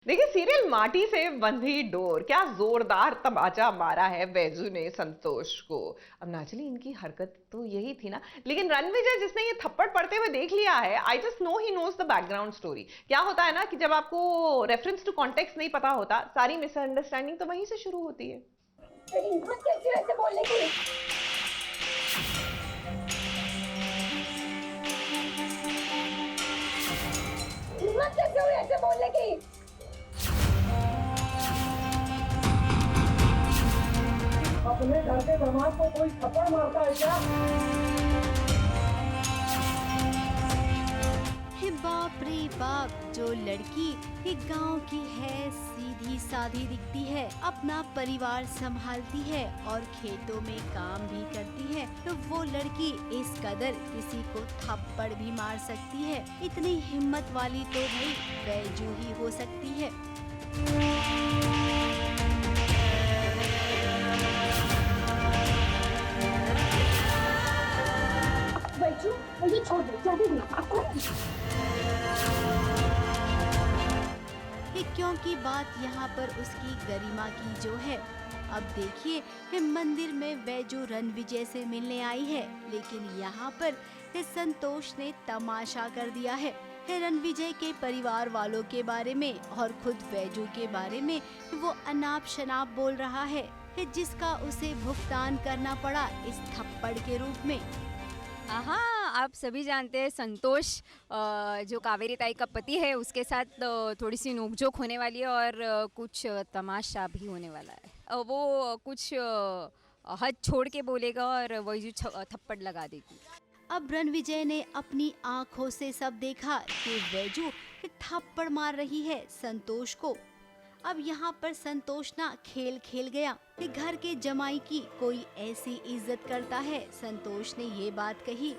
देखिए सीरियल माटी से बंधी डोर, क्या जोरदार तमाचा मारा है बैजू ने संतोष को। अब नेचुरली इनकी हरकत तो यही थी ना, लेकिन रणविजय जिसने ये थप्पड़ पड़ते हुए देख लिया है, I just know he knows the background story. क्या होता है ना कि जब आपको रेफरेंस टू कॉन्टेक्स्ट नहीं पता होता, सारी मिसअंडरस्टैंडिंग तो वहीं से शुरू होती है। हिम्मत कैसे ऐसे बोलने की? हिम्मत कैसे हुई ऐसे बोलने की? अपने घर के दामाद को कोई थप्पड़ मारता है क्या? हे बाप रे बाप, जो लड़की एक गांव की है, सीधी साधी दिखती है, अपना परिवार संभालती है और खेतों में काम भी करती है, तो वो लड़की इस कदर किसी को थप्पड़ भी मार सकती है। इतनी हिम्मत वाली तो भाई बैजू ही हो सकती है। बैजू, मुझे छोड़ दो, जाने दो। क्योंकि बात यहाँ पर उसकी गरिमा की जो है। अब देखिए, ये मंदिर में बैजू रणविजय से मिलने आई है, लेकिन यहाँ पर ये संतोष ने तमाशा कर दिया है। रणविजय के परिवार वालों के बारे में और खुद बैजू के बारे में वो अनाप शनाप बोल रहा है, जिसका उसे भुगतान करना पड़ा इस थप्पड़ के रूप में। हाँ, आप सभी जानते हैं संतोष जो कावेरी ताई का पति है, उसके साथ थोड़ी सी नोकझोंक होने वाली है और कुछ तमाशा भी होने वाला है। वो कुछ हद छोड़ के बोलेगा और वही जो थप्पड़ लगा देगी। अब रणविजय ने अपनी आंखों से सब देखा कि बैजू थप्पड़ मार रही है संतोष को। अब यहाँ पर संतोष ना खेल खेल गया कि घर के जमाई की कोई ऐसी इज्जत करता है। संतोष ने ये बात कही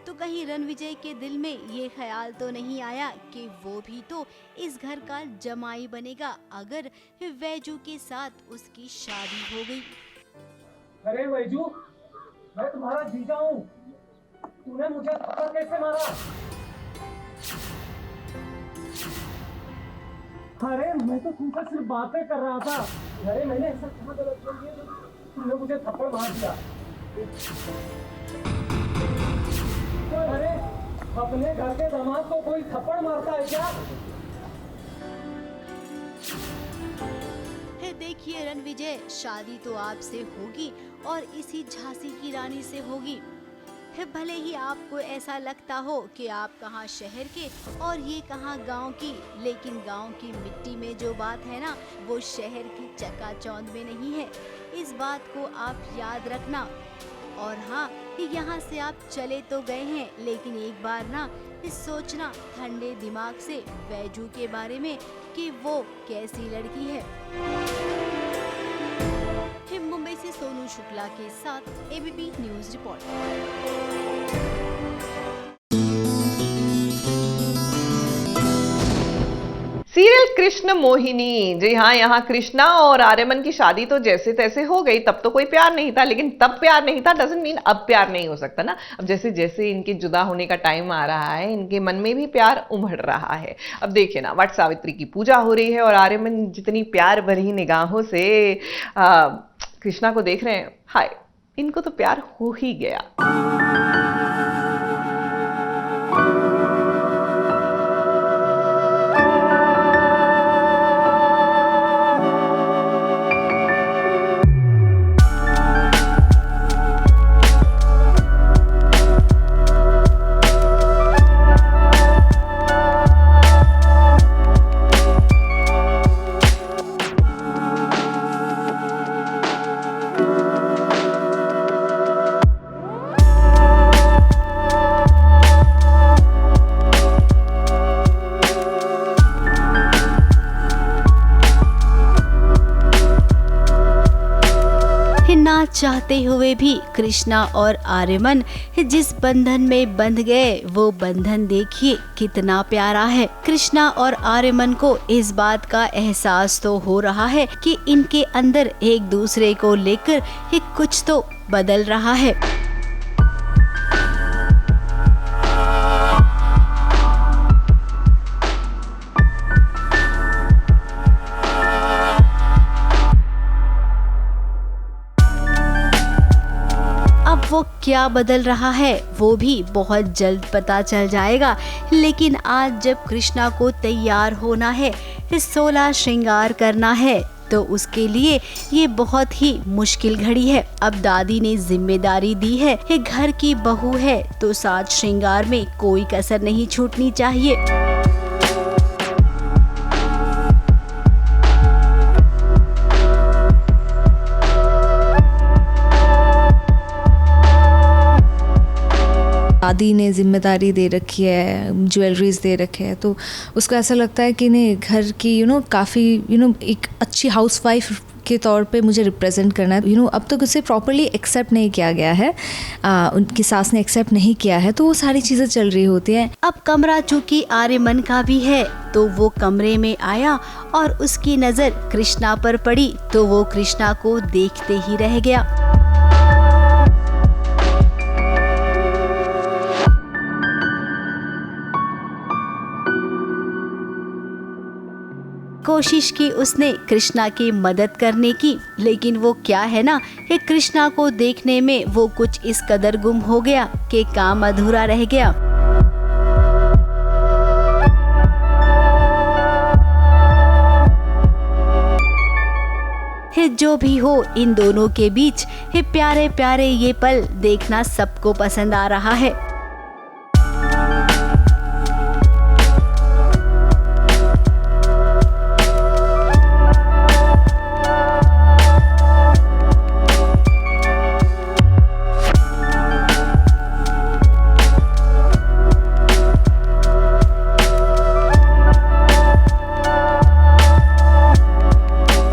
तो कहीं रणविजय के दिल में ये ख्याल तो नहीं आया कि वो भी तो इस घर का जमाई बनेगा अगर बैजू के साथ उसकी शादी हो गई। अरे बैजू, मैं तुम्हारा जीजा हूँ, तूने मुझे थप्पड़ कैसे मारा? अरे मैं तो तुमसे सिर्फ बातें कर रहा था। अरे मैंने ऐसा कहाँ गलत बोल दिया जो तुमने मुझे थप्पड़ मार दिया? अरे अपने घर के दामाद को कोई थप्पड़ मारता है क्या? देखिए रणविजय, शादी तो आपसे होगी और इसी झांसी की रानी से होगी। भले ही आपको ऐसा लगता हो कि आप कहाँ शहर के और ये कहाँ गांव की, लेकिन गांव की मिट्टी में जो बात है ना, वो शहर की चकाचौंध में नहीं है। इस बात को आप याद रखना। और हाँ, यहाँ से आप चले तो गए हैं, लेकिन एक बार ना सोचना ठंडे दिमाग से बैजू के बारे में कि वो कैसी लड़की है। मुंबई से सोनू शुक्ला के साथ ABP news report. Serial Krishna Mohini, जी हाँ, यहाँ कृष्णा और आर्यमन की शादी तो जैसे तैसे हो गई। तब तो कोई प्यार नहीं था, लेकिन तब प्यार नहीं था डजंट मीन अब प्यार नहीं हो सकता ना। अब जैसे जैसे इनके जुदा होने का टाइम आ रहा है, इनके मन में भी प्यार उमड़ रहा है। अब देखिए ना, वट सावित्री की पूजा हो रही है और आर्यमन जितनी प्यार भरी निगाहों से कृष्णा को देख रहे हैं। हाय, इनको तो प्यार हो ही गया। चाहते हुए भी कृष्णा और आर्यमन जिस बंधन में बंध गए, वो बंधन देखिए कितना प्यारा है। कृष्णा और आर्यमन को इस बात का एहसास तो हो रहा है कि इनके अंदर एक दूसरे को लेकर कुछ तो बदल रहा है। वो क्या बदल रहा है वो भी बहुत जल्द पता चल जाएगा। लेकिन आज जब कृष्णा को तैयार होना है, 16 श्रृंगार करना है, तो उसके लिए ये बहुत ही मुश्किल घड़ी है। अब दादी ने जिम्मेदारी दी है कि घर की बहू है तो साज श्रृंगार में कोई कसर नहीं छूटनी चाहिए। दादी ने जिम्मेदारी दे रखी है, ज्वेलरीज दे रखे हैं, तो उसको ऐसा लगता है कि नहीं, घर की काफ़ी एक अच्छी हाउसवाइफ के तौर पे मुझे रिप्रेजेंट करना है। अब तक उसे प्रॉपरली एक्सेप्ट नहीं किया गया है, उनकी सास ने एक्सेप्ट नहीं किया है, तो वो सारी चीज़ें चल रही होती हैं। अब कमरा चूंकि आर्यमन का भी है तो वो कमरे में आया और उसकी नज़र कृष्णा पर पड़ी तो वो कृष्णा को देखते ही रह गया। कोशिश की उसने कृष्णा की मदद करने की, लेकिन वो क्या है ना कि कृष्णा को देखने में वो कुछ इस कदर गुम हो गया कि काम अधूरा रह गया। जो भी हो, इन दोनों के बीच प्यारे प्यारे ये पल देखना सबको पसंद आ रहा है।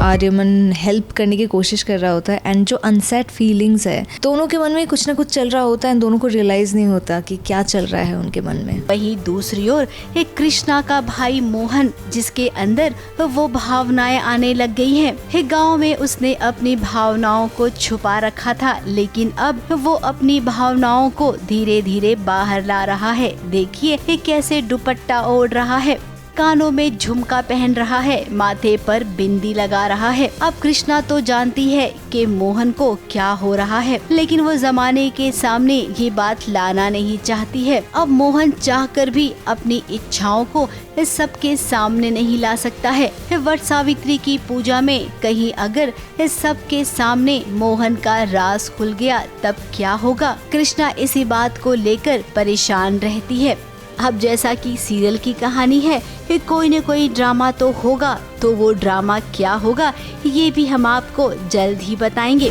आर्यमन हेल्प करने की कोशिश कर रहा होता है एंड जो अनसेट फीलिंग्स है दोनों के मन में कुछ ना कुछ चल रहा होता है, दोनों को रियलाइज नहीं होता कि क्या चल रहा है उनके मन में। वहीं दूसरी ओर एक कृष्णा का भाई मोहन, जिसके अंदर वो भावनाएं आने लग गई हैं। गांव में उसने अपनी भावनाओं को छुपा रखा था, लेकिन अब वो अपनी भावनाओं को धीरे धीरे बाहर ला रहा है। देखिए कैसे दुपट्टा ओढ़ रहा है, कानों में झुमका पहन रहा है, माथे पर बिंदी लगा रहा है। अब कृष्णा तो जानती है कि मोहन को क्या हो रहा है, लेकिन वो जमाने के सामने ये बात लाना नहीं चाहती है। अब मोहन चाहकर भी अपनी इच्छाओं को सबके सामने नहीं ला सकता है। वट सावित्री की पूजा में कहीं अगर सबके सामने मोहन का राज खुल गया तब क्या होगा? कृष्णा इसी बात को लेकर परेशान रहती है। अब जैसा कि सीरियल की कहानी है कि कोई न कोई ड्रामा तो होगा, तो वो ड्रामा क्या होगा ये भी हम आपको जल्द ही बताएंगे।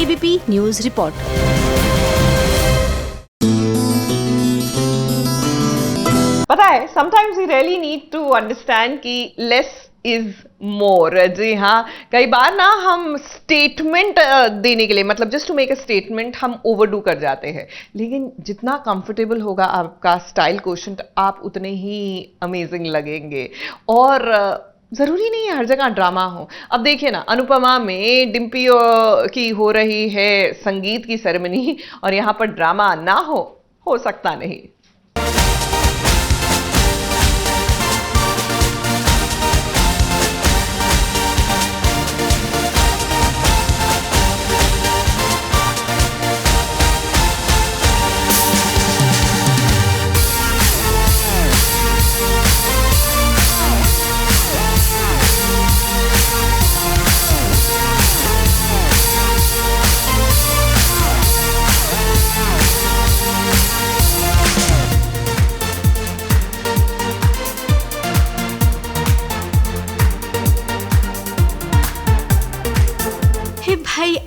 ABP news report. पता है, sometimes we really need to understand कि लेस इज मोर। जी हाँ, कई बार ना हम स्टेटमेंट देने के लिए, मतलब just to make a statement, हम ओवरडू कर जाते हैं। लेकिन जितना कंफर्टेबल होगा आपका स्टाइल कोशेंट, आप उतने ही अमेजिंग लगेंगे। और जरूरी नहीं है हर जगह ड्रामा हो। अब देखिए ना, अनुपमा में डिम्पी की हो रही है संगीत की सेरेमनी और यहाँ पर ड्रामा ना हो सकता नहीं।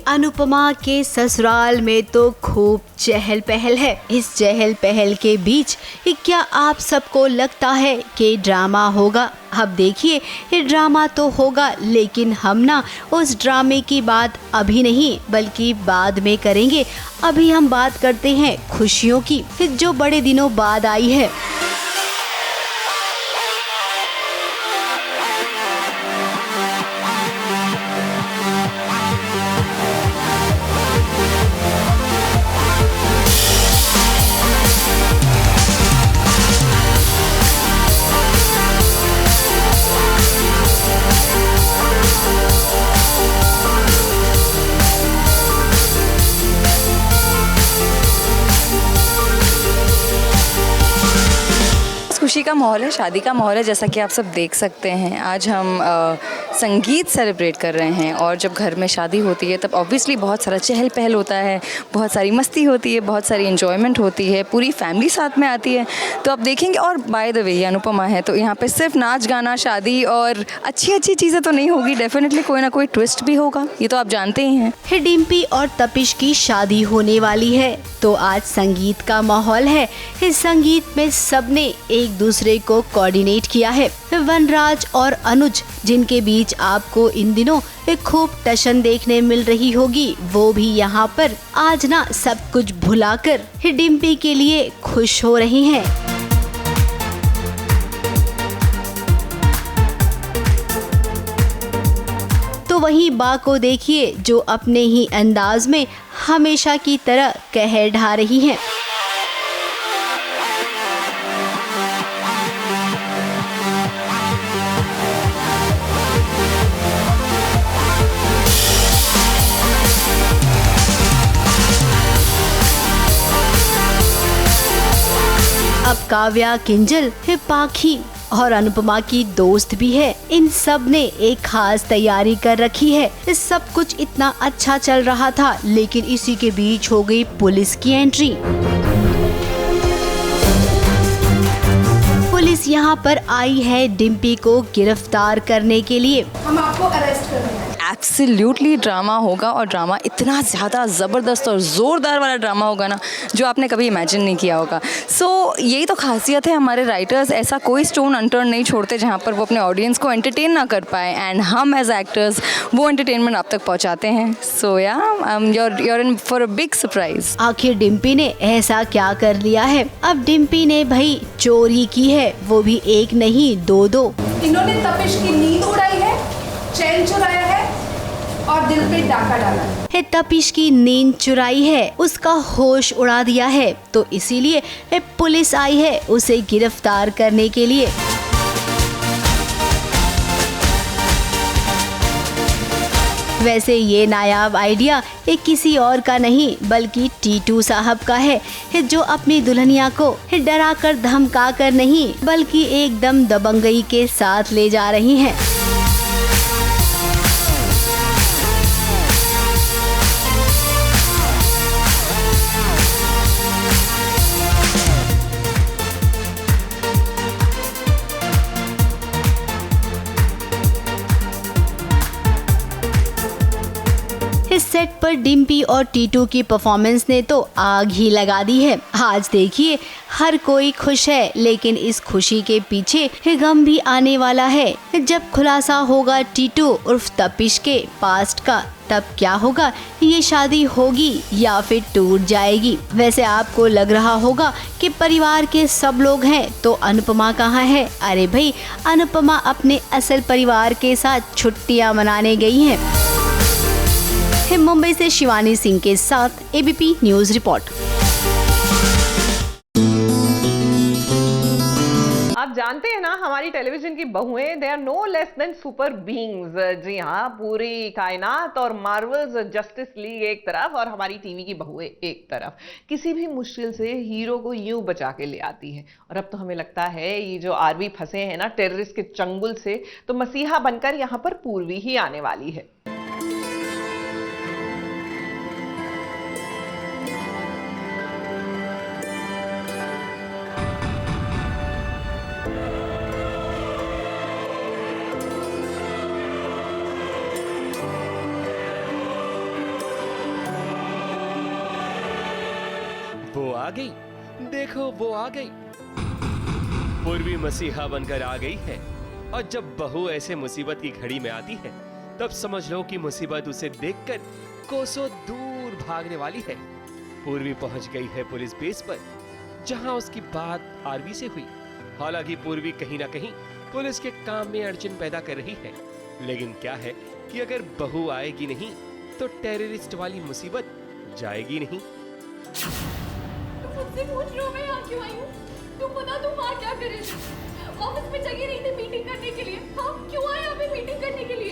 अनुपमा के ससुराल में तो खूब चहल पहल है। इस चहल पहल के बीच क्या आप सबको लगता है कि ड्रामा होगा? अब देखिए, ये ड्रामा तो होगा, लेकिन हम ना उस ड्रामे की बात अभी नहीं बल्कि बाद में करेंगे। अभी हम बात करते हैं खुशियों की, जो बड़े दिनों बाद आई है। का माहौल है, शादी का माहौल है, जैसा कि आप सब देख सकते हैं। आज हम संगीत सेलिब्रेट कर रहे हैं और जब घर में शादी होती है तब ऑब्वियसली बहुत सारा चहल पहल होता है, बहुत सारी मस्ती होती है, बहुत सारी एंजॉयमेंट होती है, पूरी फैमिली साथ में आती है। तो आप देखेंगे, और बाय द वे ये अनुपमा है तो यहाँ पे सिर्फ नाच गाना, शादी और अच्छी अच्छी चीज़ें तो नहीं होगी, डेफिनेटली कोई ना कोई ट्विस्ट भी होगा, ये तो आप जानते ही हैं। डिम्पी और तपिश की शादी होने वाली है तो आज संगीत का माहौल है। इस संगीत में सबने एक दूसरे को कोऑर्डिनेट किया है। वनराज और अनुज, जिनके बीच आपको इन दिनों एक खूब टशन देखने मिल रही होगी, वो भी यहाँ पर आज ना सब कुछ भुलाकर डिम्पी के लिए खुश हो रही हैं। तो वहीं बा को देखिए जो अपने ही अंदाज में हमेशा की तरह कहर ढा रही हैं। अब काव्या, किंजल, पाखी और अनुपमा की दोस्त भी है। इन सब ने एक खास तैयारी कर रखी है। इस सब कुछ इतना अच्छा चल रहा था, लेकिन इसी के बीच हो गई पुलिस की एंट्री। पुलिस यहाँ पर आई है डिम्पी को गिरफ्तार करने के लिए। हम आपको अरेस्ट कर रहे हैं। एब्सोल्युटली ड्रामा होगा, और ड्रामा इतना ज़्यादा ज़बरदस्त और ज़ोरदार वाला ड्रामा होगा ना, जो आपने कभी इमेजिन नहीं किया होगा। सो यही तो खासियत है हमारे राइटर्स, ऐसा कोई स्टोन अनटर्न नहीं छोड़ते जहाँ पर वो अपने ऑडियंस को एंटरटेन ना कर पाए, एंड हम एज एक्टर्स वो एंटरटेनमेंट आप तक पहुँचाते हैं। सो या you're in for a big surprise। आखिर डिम्पी ने ऐसा क्या कर लिया है? अब डिम्पी ने भाई चोरी की है, वो भी एक नहीं दो। इन्होंने तपिश की नींद उड़ाई है, चैन चुराया है और दिल पे डाका डाला है। तपिश की नींद चुराई है, उसका होश उड़ा दिया है, तो इसीलिए पुलिस आई है उसे गिरफ्तार करने के लिए। वैसे ये नायाब आइडिया एक किसी और का नहीं बल्कि टीटू साहब का है, जो अपनी दुल्हनिया को डरा कर धमका कर नहीं बल्कि एकदम दबंगई के साथ ले जा रही हैं। इस सेट पर डिम्पी और टीटू की परफॉर्मेंस ने तो आग ही लगा दी है। आज देखिए हर कोई खुश है, लेकिन इस खुशी के पीछे गम भी आने वाला है। जब खुलासा होगा टीटू उर्फ तपिश के पास्ट का, तब क्या होगा? ये शादी होगी या फिर टूट जाएगी? वैसे आपको लग रहा होगा कि परिवार के सब लोग हैं तो अनुपमा कहाँ है? अरे भाई, अनुपमा अपने असल परिवार के साथ छुट्टियां मनाने गई हैं। मुंबई से शिवानी सिंह के साथ एबीपी न्यूज रिपोर्ट। आप जानते हैं ना, हमारी टेलीविजन की बहुएं, they are no less than super beings. जी हाँ, पूरी कायनात और मार्वल्स जस्टिस लीग एक तरफ और हमारी टीवी की बहुएं एक तरफ, किसी भी मुश्किल से हीरो को यूं बचा के ले आती है। और अब तो हमें लगता है ये जो आरवी फंसे हैं ना टेररिस्ट के चंगुल से, तो मसीहा बनकर यहाँ पर पूर्वी ही आने वाली है। वो आ गई, देखो वो आ गई, पूर्वी मसीहा बनकर आ गई है। और जब बहू ऐसे मुसीबत की घड़ी में आती है, तब समझ लो कि मुसीबत उसे देखकर कोसों दूर भागने वाली है। पूर्वी पहुंच गई है पुलिस बेस पर, जहां उसकी बात आरवी से हुई। हालांकि पूर्वी कहीं ना कहीं पुलिस के काम में अड़चन पैदा कर रही है, लेकिन क्या है कि अगर बहू आएगी नहीं तो टेररिस्ट वाली मुसीबत जाएगी नहीं। मुझसे पूछ रहे हो मैं यहाँ क्यों आई हूँ? तुम बता, तुम वहाँ क्या कर रहे थे? ऑफिस में जगह नहीं थी मीटिंग करने के लिए। हम क्यों आए यहाँ पे मीटिंग करने के लिए?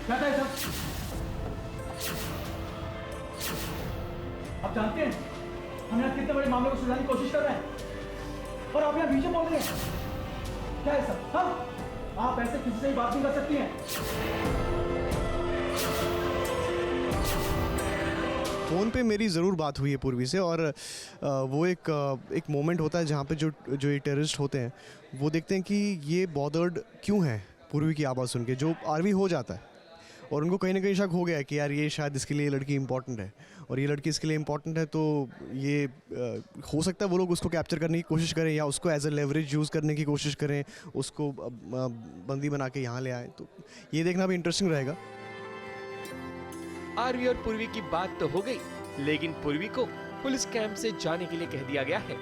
क्या था ये सब? आप जानते हैं हम यहाँ कितने बड़े मामले को सुलझाने की कोशिश कर रहे हैं। वीडियो बोल रहे हैं? क्या है सब? हाँ, आप ऐसे किसी से ही बात नहीं कर सकती हैं। फ़ोन पे मेरी ज़रूर बात हुई है पूर्वी से, और वो एक मोमेंट होता है जहाँ पे जो ये टेररिस्ट होते हैं वो देखते हैं कि ये बॉदर्ड क्यों हैं पूर्वी की आवाज़ सुन के, जो आरवी हो जाता है, और उनको कहीं ना कहीं शक हो गया है कि यार ये शायद इसके लिए ये लड़की इंपॉर्टेंट है, और ये लड़की इसके लिए इंपॉर्टेंट है, तो ये हो सकता है वो लोग उसको कैप्चर करने की कोशिश करें या उसको एज अ लेवरेज यूज़ करने की कोशिश करें, उसको बंदी बना के यहाँ ले आए। तो ये देखना भी इंटरेस्टिंग रहेगा। आरवी और पूर्वी की बात तो हो गई, लेकिन पूर्वी को पुलिस कैंप से जाने के लिए कह दिया गया है,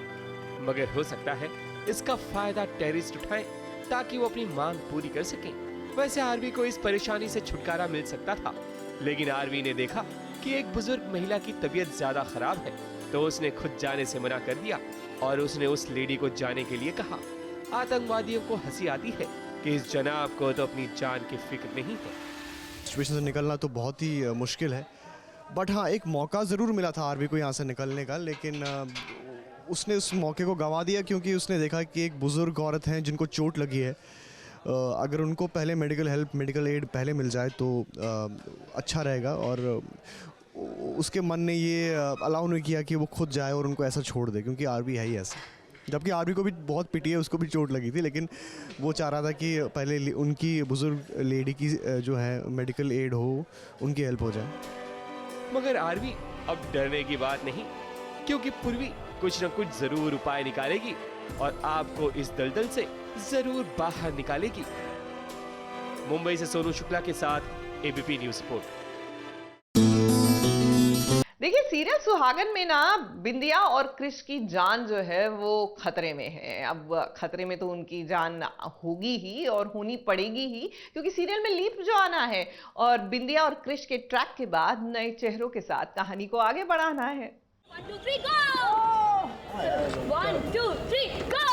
मगर हो सकता है इसका फायदा टेररिस्ट उठाएं ताकि वो अपनी मांग पूरी कर सकें। वैसे आरवी को इस परेशानी से छुटकारा मिल सकता था, लेकिन आरवी ने देखा कि एक बुजुर्ग महिला की तबीयत ज्यादा खराब है, तो उसने खुद जाने से मना कर दिया और उसने उस लेडी को जाने के लिए कहा। आतंकवादियों को हंसी आती है कि इस जनाब को तो अपनी जान की फिक्र नहीं है। सिचुएशन से निकलना तो बहुत ही मुश्किल है, बट हाँ एक मौका ज़रूर मिला था आरवी को यहाँ से निकलने का, लेकिन उसने उस मौके को गंवा दिया क्योंकि उसने देखा कि एक बुज़ुर्ग औरत हैं जिनको चोट लगी है, अगर उनको पहले मेडिकल एड पहले मिल जाए तो अच्छा रहेगा, और उसके मन ने ये अलाउ नहीं किया कि वो खुद जाए और उनको ऐसा छोड़ दे, क्योंकि आरवी है ही ऐसा। जबकि आरवी को भी बहुत पिटी है, उसको भी चोट लगी थी, लेकिन वो चाह रहा था कि पहले उनकी बुजुर्ग लेडी की जो है मेडिकल एड हो, उनकी हेल्प हो जाए। मगर आरवी अब डरने की बात नहीं, क्योंकि पूर्वी कुछ न कुछ जरूर उपाय निकालेगी और आपको इस दलदल से जरूर बाहर निकालेगी। मुंबई से सोनू शुक्ला के साथ एबीपी न्यूज रिपोर्ट। देखिए सीरियल सुहागन में ना बिंदिया और क्रिश की जान जो है वो खतरे में है। अब खतरे में तो उनकी जान होगी ही और होनी पड़ेगी ही, क्योंकि सीरियल में लीप जो आना है और बिंदिया और क्रिश के ट्रैक के बाद नए चेहरों के साथ कहानी को आगे बढ़ाना है। 1 2 3 go 1 2 3 go।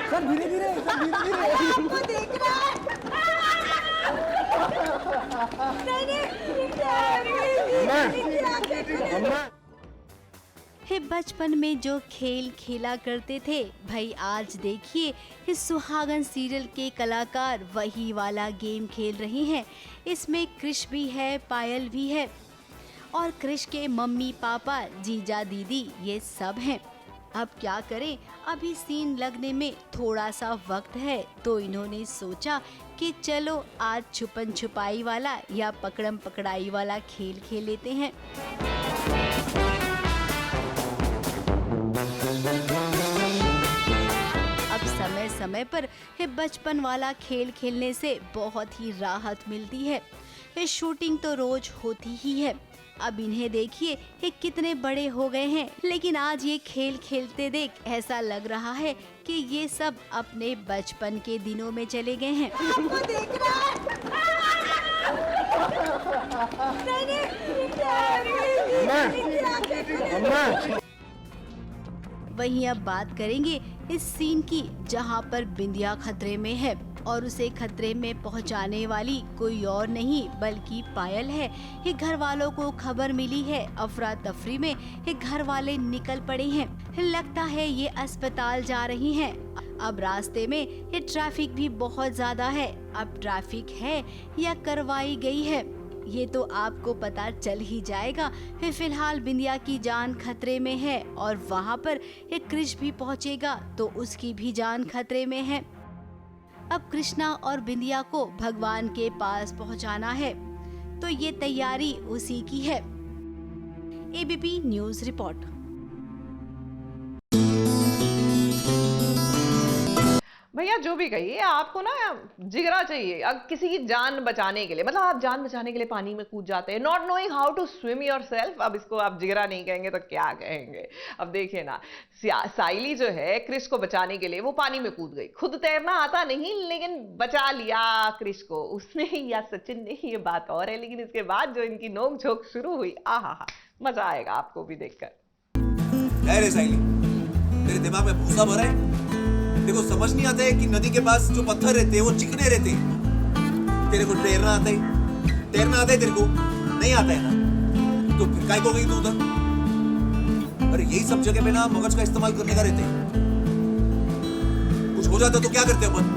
सब धीरे धीरे आपको देख रहा है। हे बचपन में जो खेल खेला करते थे, भाई आज देखिए इस सुहागन सीरियल के कलाकार वही वाला गेम खेल रही हैं। इसमें क्रिश भी है, पायल भी है, और क्रिश के मम्मी पापा जीजा दीदी ये सब हैं। अब क्या करें, अभी सीन लगने में थोड़ा सा वक्त है, तो इन्होंने सोचा कि चलो आज छुपन छुपाई वाला या पकड़म पकड़ाई वाला खेल खेल लेते हैं। अब समय समय पर ये बचपन वाला खेल खेलने से बहुत ही राहत मिलती है। ये शूटिंग तो रोज होती ही है। अब इन्हें देखिए ये कितने बड़े हो गए हैं, लेकिन आज ये खेल खेलते देख ऐसा लग रहा है कि ये सब अपने बचपन के दिनों में चले गए हैं। आपको देख रहा है। वहीं अब बात करेंगे इस सीन की जहां पर बिंदिया खतरे में है और उसे खतरे में पहुंचाने वाली कोई और नहीं बल्कि पायल है। ये घर वालों को खबर मिली है, अफरा तफरी में ये घर वाले निकल पड़े हैं। लगता है ये अस्पताल जा रही हैं। अब रास्ते में ये ट्रैफिक भी बहुत ज्यादा है। अब ट्रैफिक है या करवाई गई है ये तो आपको पता चल ही जाएगा। फिलहाल बिंदिया की जान खतरे में है और वहाँ पर एक क्रिश भी पहुँचेगा तो उसकी भी जान खतरे में है। अब कृष्णा और बिंदिया को भगवान के पास पहुँचाना है तो ये तैयारी उसी की है। ABP news report. भैया जो भी कहिए, आपको ना जिगरा चाहिए अब किसी की जान बचाने के लिए। मतलब आप जान बचाने के लिए पानी में कूद जाते हैं, not knowing how to swim yourself. अब इसको आप जिगरा नहीं कहेंगे तो क्या कहेंगे। अब देखिए ना, साइली जो है क्रिश को बचाने के लिए वो पानी में कूद गई। खुद तैरना आता नहीं लेकिन बचा लिया क्रिश को उसने या सचिन ने, ये बात और है। लेकिन इसके बाद जो इनकी नोक झोंक शुरू हुई, आहा, मजा आएगा आपको भी देखकर। अरे साइली, तेरे दिमाग में भूसा भरा है? तेरे को समझ नहीं आता है कि नदी के पास जो पत्थर रहते हैं वो चिकने रहते हैं। तेरे को तैरना आता है? तैरना आता है तेरे को? नहीं आता है ना, तो फिर काय को गई तू उधर? अरे यही सब जगह पे ना मगज का इस्तेमाल करने का रहते हैं। कुछ हो जाता तो क्या करते अपन?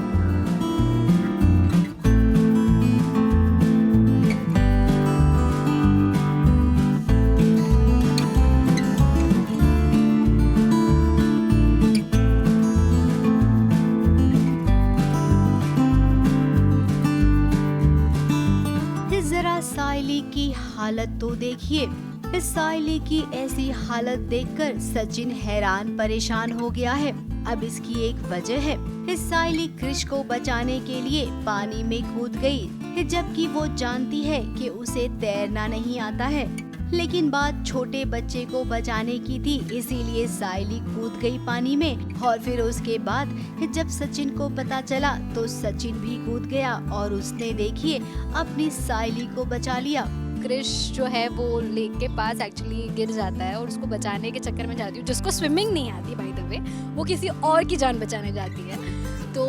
साइली की हालत तो देखिए। इस साइली की ऐसी हालत देखकर सचिन हैरान परेशान हो गया है। अब इसकी एक वजह है। इस साइली क्रिश को बचाने के लिए पानी में कूद गई, जबकि वो जानती है कि उसे तैरना नहीं आता है। लेकिन बात छोटे बच्चे को बचाने की थी, इसीलिए साइली कूद गई पानी में। और फिर उसके बाद जब सचिन को पता चला तो सचिन भी कूद गया और उसने देखिए अपनी साइली को बचा लिया। क्रिश जो है वो लेक के पास एक्चुअली गिर जाता है और उसको बचाने के चक्कर में जाती हूँ। जिसको स्विमिंग नहीं आती बाय द वे, वो किसी और की जान बचाने जाती है। तो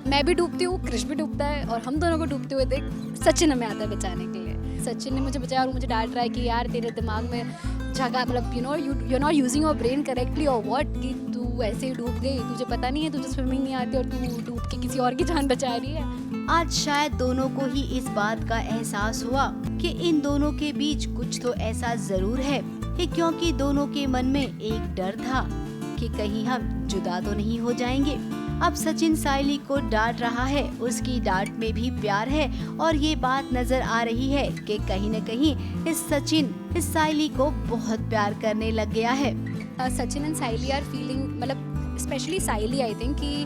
मैं भी डूबती हूँ, क्रिश भी डूबता है और हम दोनों को डूबते हुए देख सचिन हमें आता है बचाने के लिए। सचिन ने मुझे बचाया और मुझे डांट रहा है कि यार तेरे दिमाग में जगह, मतलब you are not using your brain correctly और व्हाट, कि तू ऐसे ही डूब गई, तुझे पता नहीं है, तुझे स्विमिंग नहीं आती और तू डूब के किसी और की जान बचा रही है। आज शायद दोनों को ही इस बात का एहसास हुआ कि इन दोनों के बीच कुछ तो ऐसा जरूर है, क्योंकि दोनों के मन में एक डर था कि कहीं हम जुदा तो नहीं हो जाएंगे। अब सचिन साइली को डांट रहा है, उसकी डांट में भी प्यार है और ये बात नजर आ रही है कि कहीं न कहीं इस सचिन इस साइली को बहुत प्यार करने लग गया है। Sachin and Saili are feeling, मतलब स्पेशली साइली, आई थिंक कि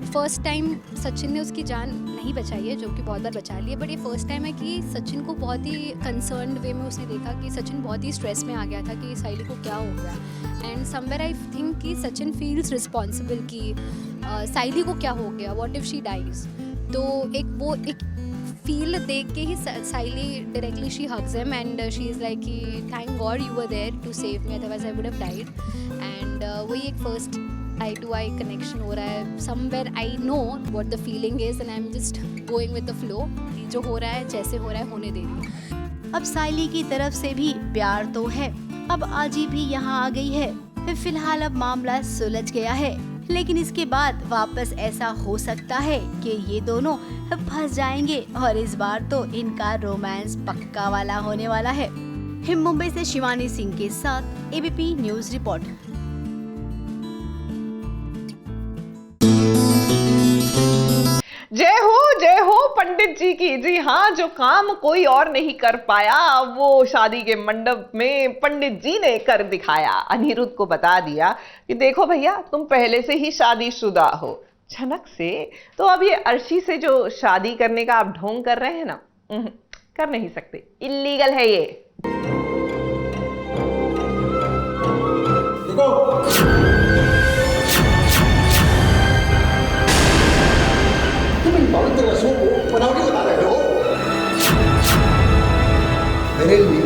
फर्स्ट टाइम सचिन ने उसकी जान नहीं बचाई है, जो कि बहुत बार बचा ली है, बट ये फर्स्ट टाइम है कि सचिन को बहुत ही कंसर्न्ड वे में उसने देखा कि सचिन बहुत ही स्ट्रेस में आ गया था कि साइली को क्या हो गया। एंड समवेयर आई थिंक कि सचिन फील्स रिस्पॉन्सिबल कि साइली को क्या हो गया, व्हाट इफ शी डाइज। तो एक फील देख के ही Saili directly she hugs him and she is like कि thank God you were there to save me, otherwise I would have died. And वही एक first eye to eye connection हो रहा है। Somewhere I know what the feeling is and I am just going with the flow. जो हो रहा है जैसे हो रहा है होने दे रही है। अब साइली की तरफ से भी प्यार तो है। अब आजी भी यहाँ आ गई है। फिलहाल अब मामला सुलझ गया है, लेकिन इसके बाद वापस ऐसा हो सकता है कि ये दोनों फंस जाएंगे और इस बार तो इनका रोमांस पक्का वाला होने वाला है। मुंबई से शिवानी सिंह के साथ एबीपी न्यूज रिपोर्ट। जय हो पंडित जी की। जी हाँ, जो काम कोई और नहीं कर पाया वो शादी के मंडप में पंडित जी ने कर दिखाया। अनिरुद्ध को बता दिया कि देखो भैया, तुम पहले से ही शादीशुदा हो। झनक से तो अब ये अर्शी से जो शादी करने का आप ढोंग कर रहे हैं ना, कर नहीं सकते, इल्लीगल है ये। पवित्र रस्मों को बनावटी बना रहे हो। मेरे लिए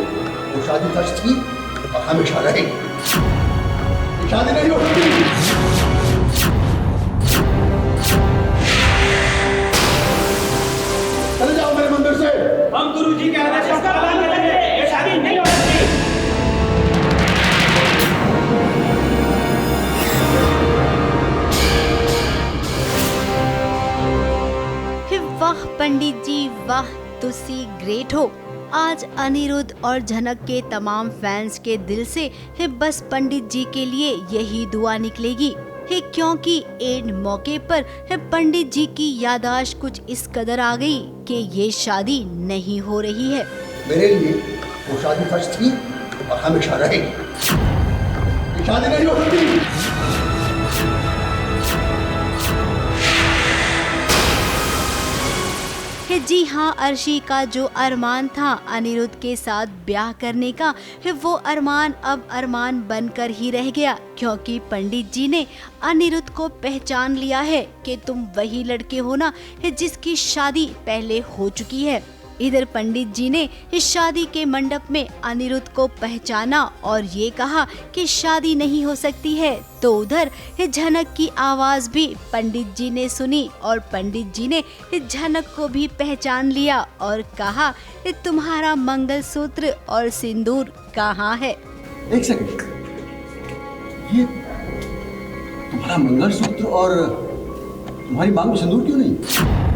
वो शादी फर्स्ट थी और हमेशा रहेगी। शादी नहीं होती। चले जाओ मेरे मंदिर से। हम गुरुजी के आदेश का पालन करेंगे। ये शादी नहीं हो सकती। वाह पंडित जी वाह, तुसी ग्रेट हो। आज अनिरुद्ध और झनक के तमाम फैंस के दिल से बस पंडित जी के लिए यही दुआ निकलेगी, क्योंकि एंड मौके पर पंडित जी की याददाश्त कुछ इस कदर आ गई कि ये शादी नहीं हो रही है। मेरे लिए वो शादी फर्स्ट थी और हमेशा रहेगी। ये शादी नहीं हो सकती। जी हाँ, अर्शी का जो अरमान था अनिरुद्ध के साथ ब्याह करने का, वो अरमान अब अरमान बनकर ही रह गया, क्योंकि पंडित जी ने अनिरुद्ध को पहचान लिया है कि तुम वही लड़के हो ना जिसकी शादी पहले हो चुकी है। इधर पंडित जी ने इस शादी के मंडप में अनिरुद्ध को पहचाना और ये कहा कि शादी नहीं हो सकती है, तो उधर झनक की आवाज भी पंडित जी ने सुनी और पंडित जी ने झनक को भी पहचान लिया और कहा तुम्हारा मंगलसूत्र और सिंदूर कहाँ है। एक सेकंड, ये तुम्हारा मंगलसूत्र और तुम्हारी मांग में सिंदूर क्यों नहीं?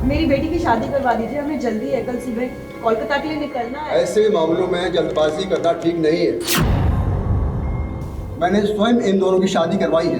मेरी बेटी की शादी करवा दीजिए, हमें जल्दी है, कल सुबह कोलकाता के लिए निकलना है। ऐसे मामलों में जल्दबाजी करना ठीक नहीं है। मैंने स्वयं इन दोनों की शादी करवाई है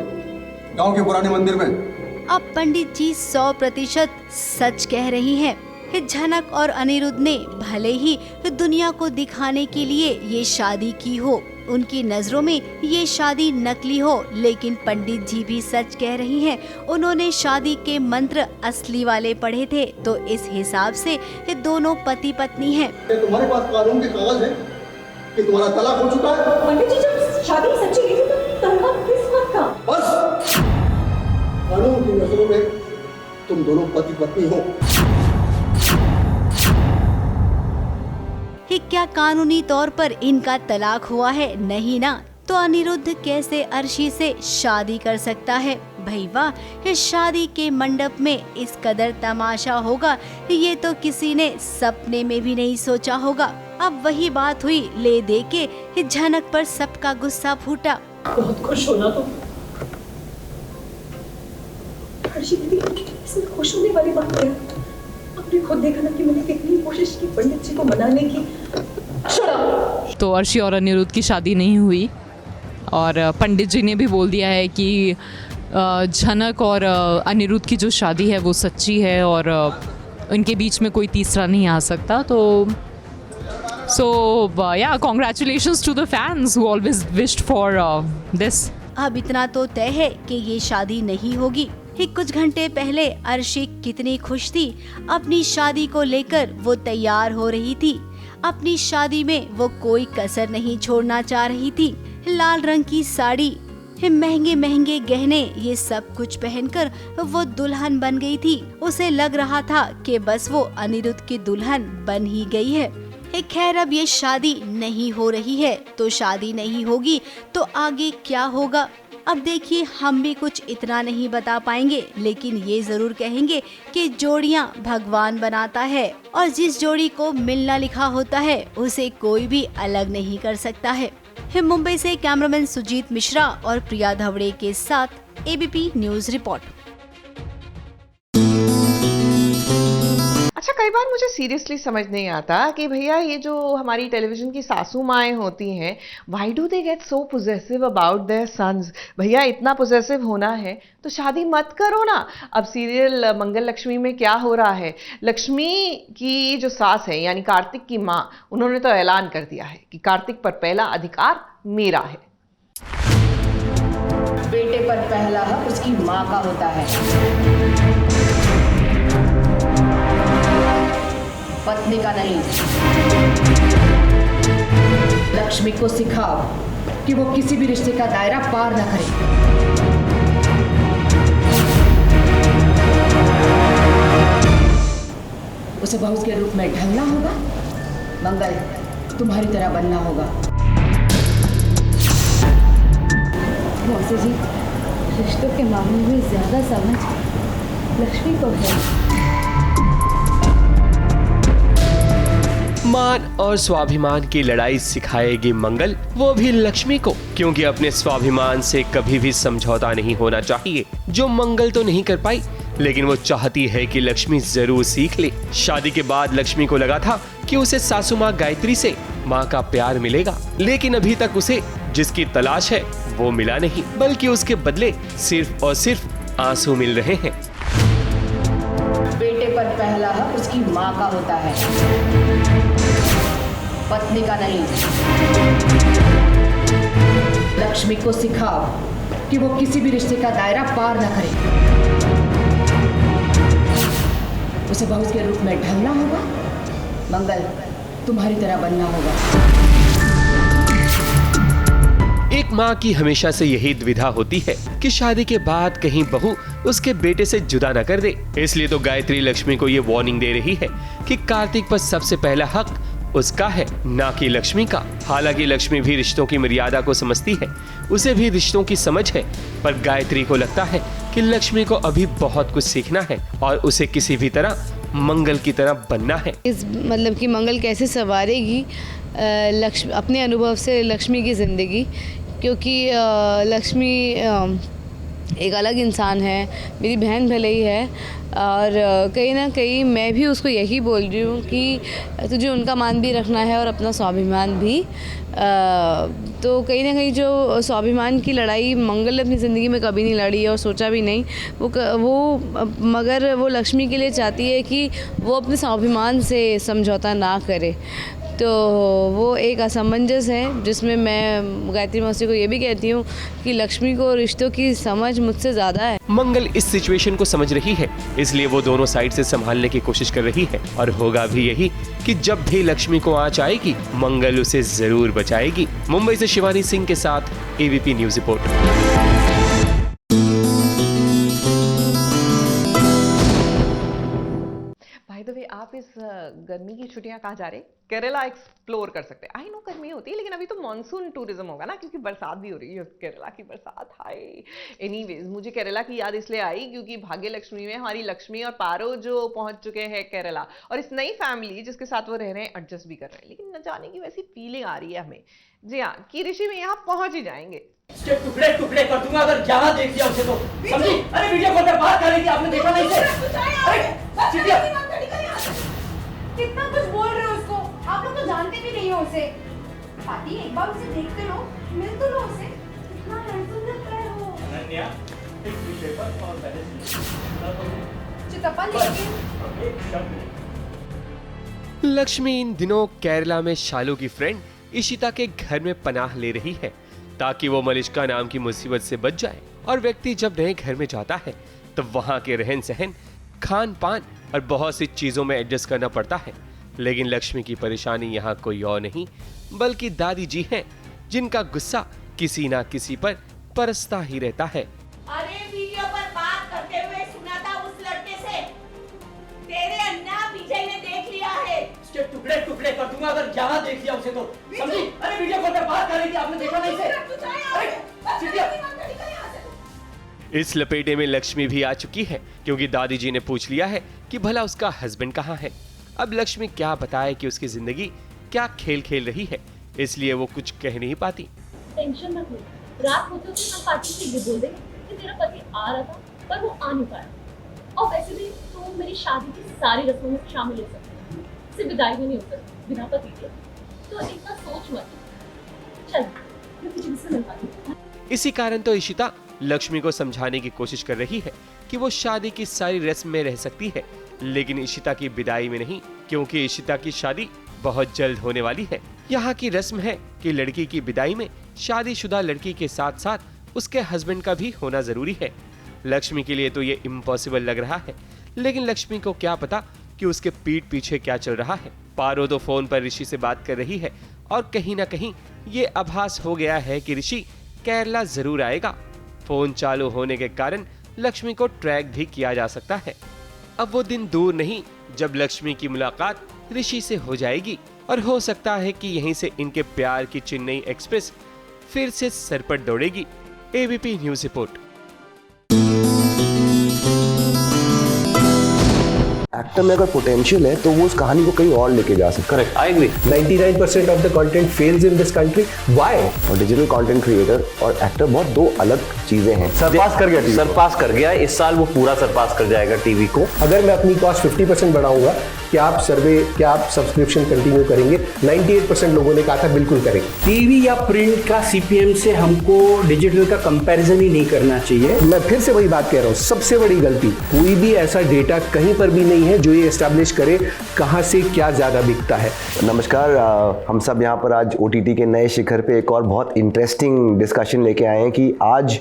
गांव के पुराने मंदिर में। अब पंडित जी 100% सच कह रही हैं। झनक और अनिरुद्ध ने भले ही दुनिया को दिखाने के लिए ये शादी की हो, उनकी नजरों में ये शादी नकली हो, लेकिन पंडित जी भी सच कह रही हैं। उन्होंने शादी के मंत्र असली वाले पढ़े थे, तो इस हिसाब से ये दोनों पति पत्नी हैं। तुम्हारे पास कानून के कागज है कि तुम्हारा तलाक हो चुका है? पंडित जी, जब शादी सच्ची नहीं थी तो तलाक किस वक्त का? बस, कानून की नजरों में तुम दोनों पति पत्नी हो। क्या कानूनी तौर पर इनका तलाक हुआ है? नहीं ना। तो अनिरुद्ध कैसे अर्शी से शादी कर सकता है? भाई वाह, इस शादी के मंडप में इस कदर तमाशा होगा ये तो किसी ने सपने में भी नहीं सोचा होगा। अब वही बात हुई, ले दे के झनक पर सबका गुस्सा फूटा। बहुत खुश होना तुम। अर्शी दीदी, इसमें खुश होने वाली बात है। आपने खुद देखा ना कि मैंने कितनी कोशिश की पंडित जी को मनाने की। तो अर्शी और अनिरुद्ध की शादी नहीं हुई और पंडित जी ने भी बोल दिया है कि झनक और अनिरुद्ध की जो शादी है वो सच्ची है और उनके बीच में कोई तीसरा नहीं आ सकता। तो yeah, congratulations to the fans who always wished for this. अब इतना तो तय है कि ये शादी नहीं होगी। कुछ घंटे पहले अर्शी कितनी खुश थी, अपनी शादी को लेकर वो तैयार हो रही थी। अपनी शादी में वो कोई कसर नहीं छोड़ना चाह रही थी। लाल रंग की साड़ी, महंगे महंगे गहने, ये सब कुछ पहनकर वो दुल्हन बन गई थी। उसे लग रहा था कि बस वो अनिरुद्ध की दुल्हन बन ही गई है। खैर, अब ये शादी नहीं हो रही है तो शादी नहीं होगी तो आगे क्या होगा? अब देखिए, हम भी कुछ इतना नहीं बता पाएंगे, लेकिन ये जरूर कहेंगे कि जोड़ियां भगवान बनाता है और जिस जोड़ी को मिलना लिखा होता है उसे कोई भी अलग नहीं कर सकता है। मुंबई से कैमरामैन सुजीत मिश्रा और प्रिया धवड़े के साथ एबीपी न्यूज रिपोर्ट। अच्छा, कई बार मुझे सीरियसली समझ नहीं आता कि भैया ये जो हमारी टेलीविजन की सासू माएँ होती हैं, why do they get so possessive about their sons? भैया इतना पोजेसिव होना है तो शादी मत करो ना। अब सीरियल मंगल लक्ष्मी में क्या हो रहा है, लक्ष्मी की जो सास है यानी कार्तिक की माँ, उन्होंने तो ऐलान कर दिया है कि कार्तिक पर पहला अधिकार मेरा है। बेटे पर पहला हक उसकी माँ का होता है, पत्नी का नहीं। लक्ष्मी को सिखाओ कि वो किसी भी रिश्ते का दायरा पार न करे। उसे बहू के रूप में ढलना होगा, मंगल तुम्हारी तरह बनना होगा। मौसी जी, रिश्तों के मामले में ज्यादा समझ लक्ष्मी को है। मान और स्वाभिमान की लड़ाई सिखाएगी मंगल, वो भी लक्ष्मी को, क्योंकि अपने स्वाभिमान से कभी भी समझौता नहीं होना चाहिए, जो मंगल तो नहीं कर पाई लेकिन वो चाहती है कि लक्ष्मी जरूर सीख ले। शादी के बाद लक्ष्मी को लगा था कि उसे सासू माँ गायत्री से माँ का प्यार मिलेगा, लेकिन अभी तक उसे जिसकी तलाश है वो मिला नहीं, बल्कि उसके बदले सिर्फ और सिर्फ आंसू मिल रहे हैं। बेटे पर पहला हक उसकी माँ का होता है, पत्नी का नहीं। लक्ष्मी को सिखाओ कि वो किसी भी रिश्ते का दायरा पार न करे। उसे बहू के रूप में ढलना होगा, मंगल तुम्हारी तरह बनना होगा। एक माँ की हमेशा से यही दुविधा होती है कि शादी के बाद कहीं बहू उसके बेटे से जुदा न कर दे। इसलिए तो गायत्री लक्ष्मी को ये वार्निंग दे रही है कि कार्तिक पर सबसे पहला हक उसका है, ना कि लक्ष्मी का। हालांकि लक्ष्मी भी रिश्तों की मर्यादा को समझती है, उसे भी रिश्तों की समझ है, पर गायत्री को लगता है कि लक्ष्मी को अभी बहुत कुछ सीखना है और उसे किसी भी तरह मंगल की तरह बनना है। इस मतलब कि मंगल कैसे संवारेगी लक्ष्मी अपने अनुभव से लक्ष्मी की ज़िंदगी, क्योंकि लक्ष्मी एक अलग इंसान है, मेरी बहन भले ही है, और कहीं ना कहीं मैं भी उसको यही बोल रही हूँ कि तुझे उनका मान भी रखना है और अपना स्वाभिमान भी। तो कहीं ना कहीं जो स्वाभिमान की लड़ाई मंगल ने अपनी ज़िंदगी में कभी नहीं लड़ी और सोचा भी नहीं, मगर वो लक्ष्मी के लिए चाहती है कि वो अपने स्वाभिमान से समझौता ना करे। तो वो एक असमंजस है जिसमें मैं गायत्री मौसी को ये भी कहती हूँ कि लक्ष्मी को रिश्तों की समझ मुझसे ज़्यादा है। मंगल इस सिचुएशन को समझ रही है, इसलिए वो दोनों साइड से संभालने की कोशिश कर रही है, और होगा भी यही कि जब भी लक्ष्मी को आँच आएगी मंगल उसे जरूर बचाएगी। मुंबई से शिवानी सिंह के साथ एबीपी न्यूज रिपोर्ट। आप इस गर्मी की छुट्टियां कहाँ जा रहे हैं? केरला एक्सप्लोर कर सकते हैं। आई नो गर्मी होती है, लेकिन अभी तो मॉनसून टूरिज्म होगा ना, क्योंकि बरसात भी हो रही है। केरला की बरसात, हाय। एनीवेज, मुझे केरला की याद इसलिए आई क्योंकि भाग्य लक्ष्मी में हमारी लक्ष्मी और पारो जो पहुंच चुके हैं केरला, और इस नई फैमिली जिसके साथ वो रह रहे हैं एडजस्ट भी कर रहे हैं, लेकिन न जाने की वैसी फीलिंग आ रही है हमें, जी हाँ, कि ऋषि में यहाँ पहुंच ही जाएंगे। टुकड़े टुकड़े कर दूंगा अगर यहाँ देख लिया उसे तो, समझी? अरे वीडियो कॉल पे बात कर रही थी, आपने देखा नहीं? कितना कुछ बोल रहे हो उसको, आप लोग तो जानते भी नहीं हो उसे। पाती एक बार उसे देखते लो, मिल तो लो उसे। कितना हैंडसम लग रहा है वो। अनन्या, एक विषय पर और पहले से चितप्पा लेके लक्ष्मी इन दिनों केरला में शालू की फ्रेंड इशिता के घर में पनाह ले रही है, ताकि वो मलिष्का नाम की मुसीबत से बच जाए। और व्यक्ति जब नए घर में जाता है तो वहाँ के रहन सहन, खान पान और बहुत सी चीजों में एडजस्ट करना पड़ता है। लेकिन लक्ष्मी की परेशानी यहाँ कोई और नहीं बल्कि दादी जी हैं, जिनका गुस्सा किसी ना किसी पर बरसता ही रहता है। अरे वीडियो पर बात करते हुए सुना था उस लड़के से, तेरे अन्ना विजय ने देख लिया है। इसके टुकड़े टुकड़े कर दूंगा अगर यहाँ देख लिया उसे तो, समझी? अरे वीडियो कॉल पे बात कर रही थी, आपने देखा नहीं? इस लपेटे में लक्ष्मी भी आ चुकी है, क्योंकि दादी जी ने पूछ लिया है कि भला उसका हस्बैंड कहाँ है। अब लक्ष्मी क्या बताए कि उसकी जिंदगी क्या खेल खेल रही है, इसलिए वो कुछ कह नहीं पाती। टेंशन मत ले, रात होते होते हम पार्टी से ये बोल देंगे कि तेरा पति आ रहा था पर वो आ नहीं पाया, और वैसे भी तो मेरी शादी की सारी रस्मों में शामिल हो सकती है, सिर्फ विदाई में नहीं हो सकती बिना पति के। तो इतना सोच मत, चल मैं तुझे से मिल पाती हूँ। इसी कारण तो इशिता लक्ष्मी को समझाने की कोशिश कर रही है कि वो शादी की सारी रस्म में रह सकती है, लेकिन इशिता की विदाई में नहीं, क्योंकि इशिता की शादी बहुत जल्द होने वाली है। यहाँ की रस्म है कि लड़की की विदाई में शादीशुदा लड़की के साथ साथ उसके हस्बैंड का भी होना जरूरी है। लक्ष्मी के लिए तो ये इम्पॉसिबल लग रहा है, लेकिन लक्ष्मी को क्या पता कि उसके पीठ पीछे क्या चल रहा है। पारो तो फोन पर ऋषि से बात कर रही है, और कहीं ना कहीं ये आभास हो गया है कि ऋषि केरला जरूर आएगा। फोन चालू होने के कारण लक्ष्मी को ट्रैक भी किया जा सकता है। अब वो दिन दूर नहीं जब लक्ष्मी की मुलाकात ऋषि से हो जाएगी, और हो सकता है कि यहीं से इनके प्यार की चेन्नई एक्सप्रेस फिर से सरपट दौड़ेगी। ABP news report. एक्टर में अगर पोटेंशियल है तो वो उस कहानी को कहीं और लेके जा सकता है। Correct, I agree. 99% of the content falls in this country. Why? और डिजिटल कंटेंट क्रिएटर और एक्टर बहुत दो अलग चीजें हैं। सरपास कर गया, सरपास कर गया। इस साल वो पूरा सरपास कर जाएगा टीवी को। अगर मैं अपनी कॉस्ट 50% बढ़ाऊंगा, क्या आप सब्सक्रिप्शन कंटिन्यू करेंगे? 98% लोगों ने कहा था बिल्कुल करेंगे। टीवी या प्रिंट का सीपीएम से हमको डिजिटल का कंपैरिजन ही नहीं करना चाहिए। मैं फिर से वही बात कह रहा हूँ, सबसे बड़ी गलती, कोई भी ऐसा डेटा कहीं पर भी नहीं है जो ये एस्टैब्लिश करे कहाँ से क्या ज्यादा बिकता है। नमस्कार, हम सब यहाँ पर आज ओटीटी के नए शिखर पे एक और बहुत इंटरेस्टिंग डिस्कशन लेके आए हैं कि आज